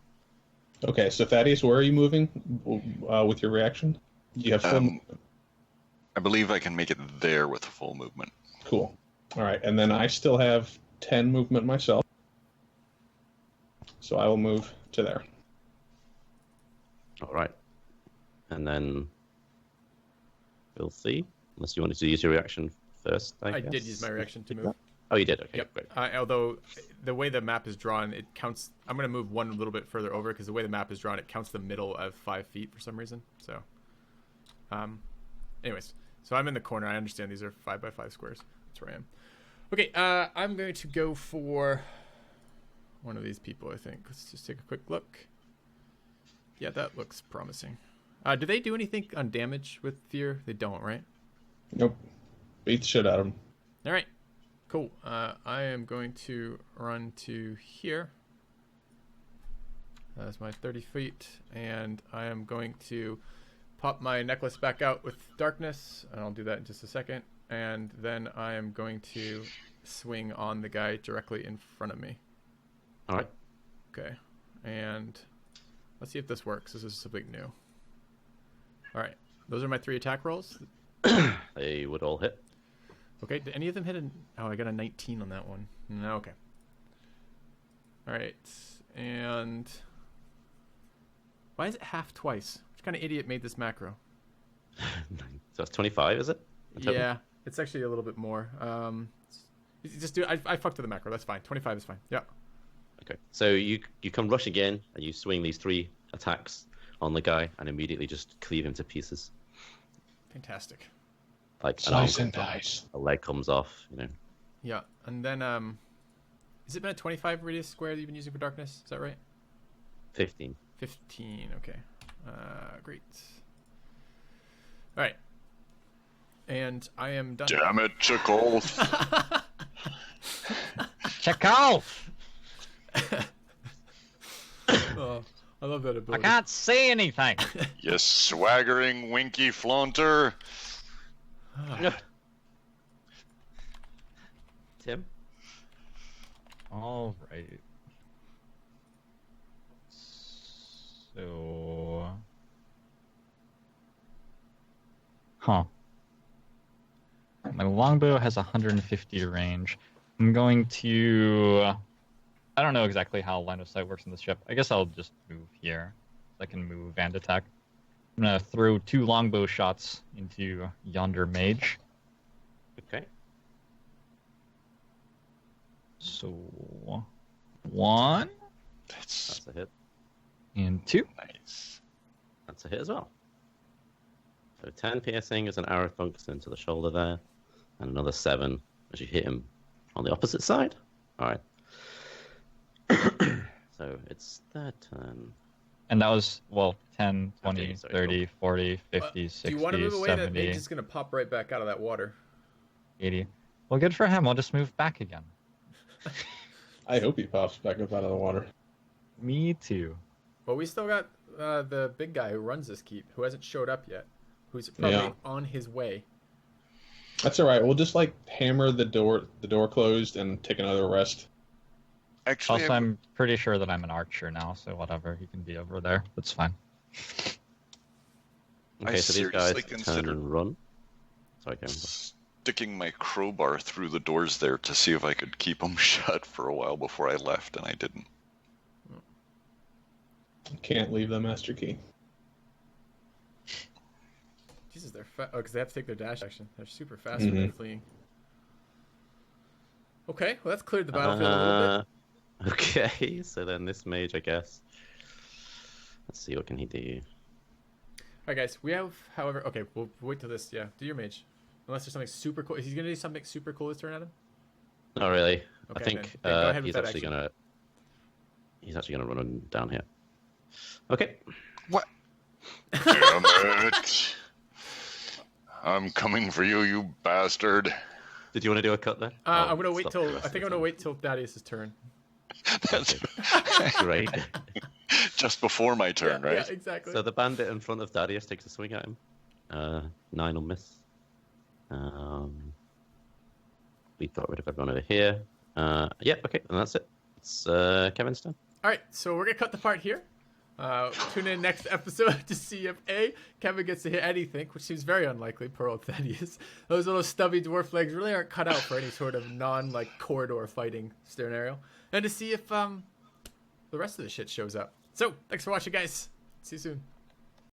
[SPEAKER 2] Okay, so Thaddeus, where are you moving with your reaction? You have full movement.
[SPEAKER 3] I believe I can make it there with full movement.
[SPEAKER 2] Cool. All right, and then I still have 10 movement myself. So I will move to there.
[SPEAKER 5] All right. And then Filthy, unless you wanted to use your reaction first. I
[SPEAKER 1] did use my reaction to move.
[SPEAKER 5] Oh, you did? Okay,
[SPEAKER 1] Yep.
[SPEAKER 5] great.
[SPEAKER 1] Although the way the map is drawn, it counts. I'm going to move one a little bit further over because the way the map is drawn, it counts the middle of 5 feet for some reason. So, anyways, so I'm in the corner. I understand these are 5 by 5 squares. That's where I am. Okay, I'm going to go for one of these people, I think. Let's just take a quick look. Yeah, that looks promising. Do they do anything on damage with fear? They don't, right?
[SPEAKER 2] Nope. Beat the shit out of him.
[SPEAKER 1] All right. Cool. I am going to run to here. That's my 30 feet. And I am going to pop my necklace back out with darkness. And I'll do that in just a second. And then I am going to swing on the guy directly in front of me.
[SPEAKER 5] All right.
[SPEAKER 1] Okay. And let's see if this works. This is something new. All right. Those are my 3 attack rolls.
[SPEAKER 5] They would all hit.
[SPEAKER 1] Okay, did any of them hit Oh, I got a 19 on that one. No, okay. All right, and why is it half twice? Which kind of idiot made this macro?
[SPEAKER 5] So that's 25, is it?
[SPEAKER 1] Yeah, it's actually a little bit more. Just do. I fucked with the macro. That's fine. 25 is fine. Yeah.
[SPEAKER 5] Okay. So you come rushing in and you swing these 3 attacks on the guy and immediately just cleave him to pieces.
[SPEAKER 1] Fantastic.
[SPEAKER 5] Like
[SPEAKER 2] Slice and dice.
[SPEAKER 5] a leg comes off, you know.
[SPEAKER 1] Yeah, and then has it been a 25 radius square that you've been using for darkness? Is that right?
[SPEAKER 5] 15.
[SPEAKER 1] 15. Okay. Great. All right. And I am done.
[SPEAKER 3] Damn it, Chakolth.
[SPEAKER 4] Chakolth!
[SPEAKER 1] Oh, I love that
[SPEAKER 4] I
[SPEAKER 1] ability.
[SPEAKER 4] can't see anything.
[SPEAKER 3] You swaggering winky flaunter.
[SPEAKER 5] Tim?
[SPEAKER 4] All right. So... Huh. My longbow has 150 range. I'm going to... I don't know exactly how line of sight works in this ship. I guess I'll just move here. So I can move and attack. I'm going to throw 2 longbow shots into yonder mage.
[SPEAKER 5] Okay.
[SPEAKER 4] So... 1
[SPEAKER 3] That's
[SPEAKER 5] That's a hit.
[SPEAKER 4] and 2.
[SPEAKER 3] nice.
[SPEAKER 5] That's a hit as well. So 10 piercing as an arrow thunks into the shoulder there. And another 7 as you hit him on the opposite side. Alright. So it's their turn.
[SPEAKER 4] And that was, well, 10, 20,
[SPEAKER 5] Okay, sorry,
[SPEAKER 4] 30,
[SPEAKER 5] go.
[SPEAKER 4] 40, 50, 60,
[SPEAKER 1] Do you want to move away? That
[SPEAKER 4] 70,
[SPEAKER 1] mage is going to pop right back out of that water.
[SPEAKER 4] 80. Well, good for him. I'll just move back again.
[SPEAKER 2] I hope he pops back up out of the water.
[SPEAKER 4] Me too.
[SPEAKER 1] Well, we still got the big guy who runs this keep, who hasn't showed up yet, who's probably on his way.
[SPEAKER 2] That's all right. We'll just hammer the door closed and take another rest.
[SPEAKER 3] Actually,
[SPEAKER 4] Also, I'm pretty sure that I'm an archer now, so whatever. He can be over there. That's fine.
[SPEAKER 5] Okay, so these guys
[SPEAKER 3] seriously
[SPEAKER 5] turn
[SPEAKER 3] considered
[SPEAKER 5] and run. Sorry, Karen.
[SPEAKER 3] sticking my crowbar through the doors there to see if I could keep them shut for a while before I left, and I didn't.
[SPEAKER 2] Can't leave the master key.
[SPEAKER 1] Jesus, they're fast. Oh, because they have to take their dash action. They're super fast when they're fleeing. Okay, well, that's cleared the battlefield a little bit.
[SPEAKER 5] Okay, so then this mage, I guess. Let's see, what can he do?
[SPEAKER 1] All right, guys, we have, however... Okay, we'll wait till this. Yeah, do your mage. Unless there's something super cool. Is he going to do something super cool this turn at him?
[SPEAKER 5] Not really.
[SPEAKER 1] Okay,
[SPEAKER 5] I think
[SPEAKER 1] then. Go ahead with
[SPEAKER 5] he's
[SPEAKER 1] that
[SPEAKER 5] actually
[SPEAKER 1] action.
[SPEAKER 5] gonna... He's actually gonna run him down here. Okay.
[SPEAKER 3] What? Damn it. I'm coming for you, you bastard.
[SPEAKER 5] Did you want to do a cut there?
[SPEAKER 1] I'm gonna wait
[SPEAKER 5] stop
[SPEAKER 1] till...
[SPEAKER 5] the rest
[SPEAKER 1] I
[SPEAKER 5] of
[SPEAKER 1] think I'm
[SPEAKER 5] the
[SPEAKER 1] gonna wait till Thaddeus' turn.
[SPEAKER 3] That's
[SPEAKER 5] Great.
[SPEAKER 3] just before my turn,
[SPEAKER 1] Yeah,
[SPEAKER 3] right?
[SPEAKER 1] yeah, exactly.
[SPEAKER 5] So the bandit in front of Thaddeus takes a swing at him. 9 will miss. We got rid of everyone over here. Yeah, okay, and that's it. It's Kevin's turn.
[SPEAKER 1] All right, so we're gonna cut the part here. Tune in next episode to see if A, Kevin gets to hit anything, which seems very unlikely, poor old Thaddeus. Those little stubby dwarf legs really aren't cut out for any sort of corridor fighting scenario. And to see if the rest of the shit shows up. So, thanks for watching, guys. See you soon.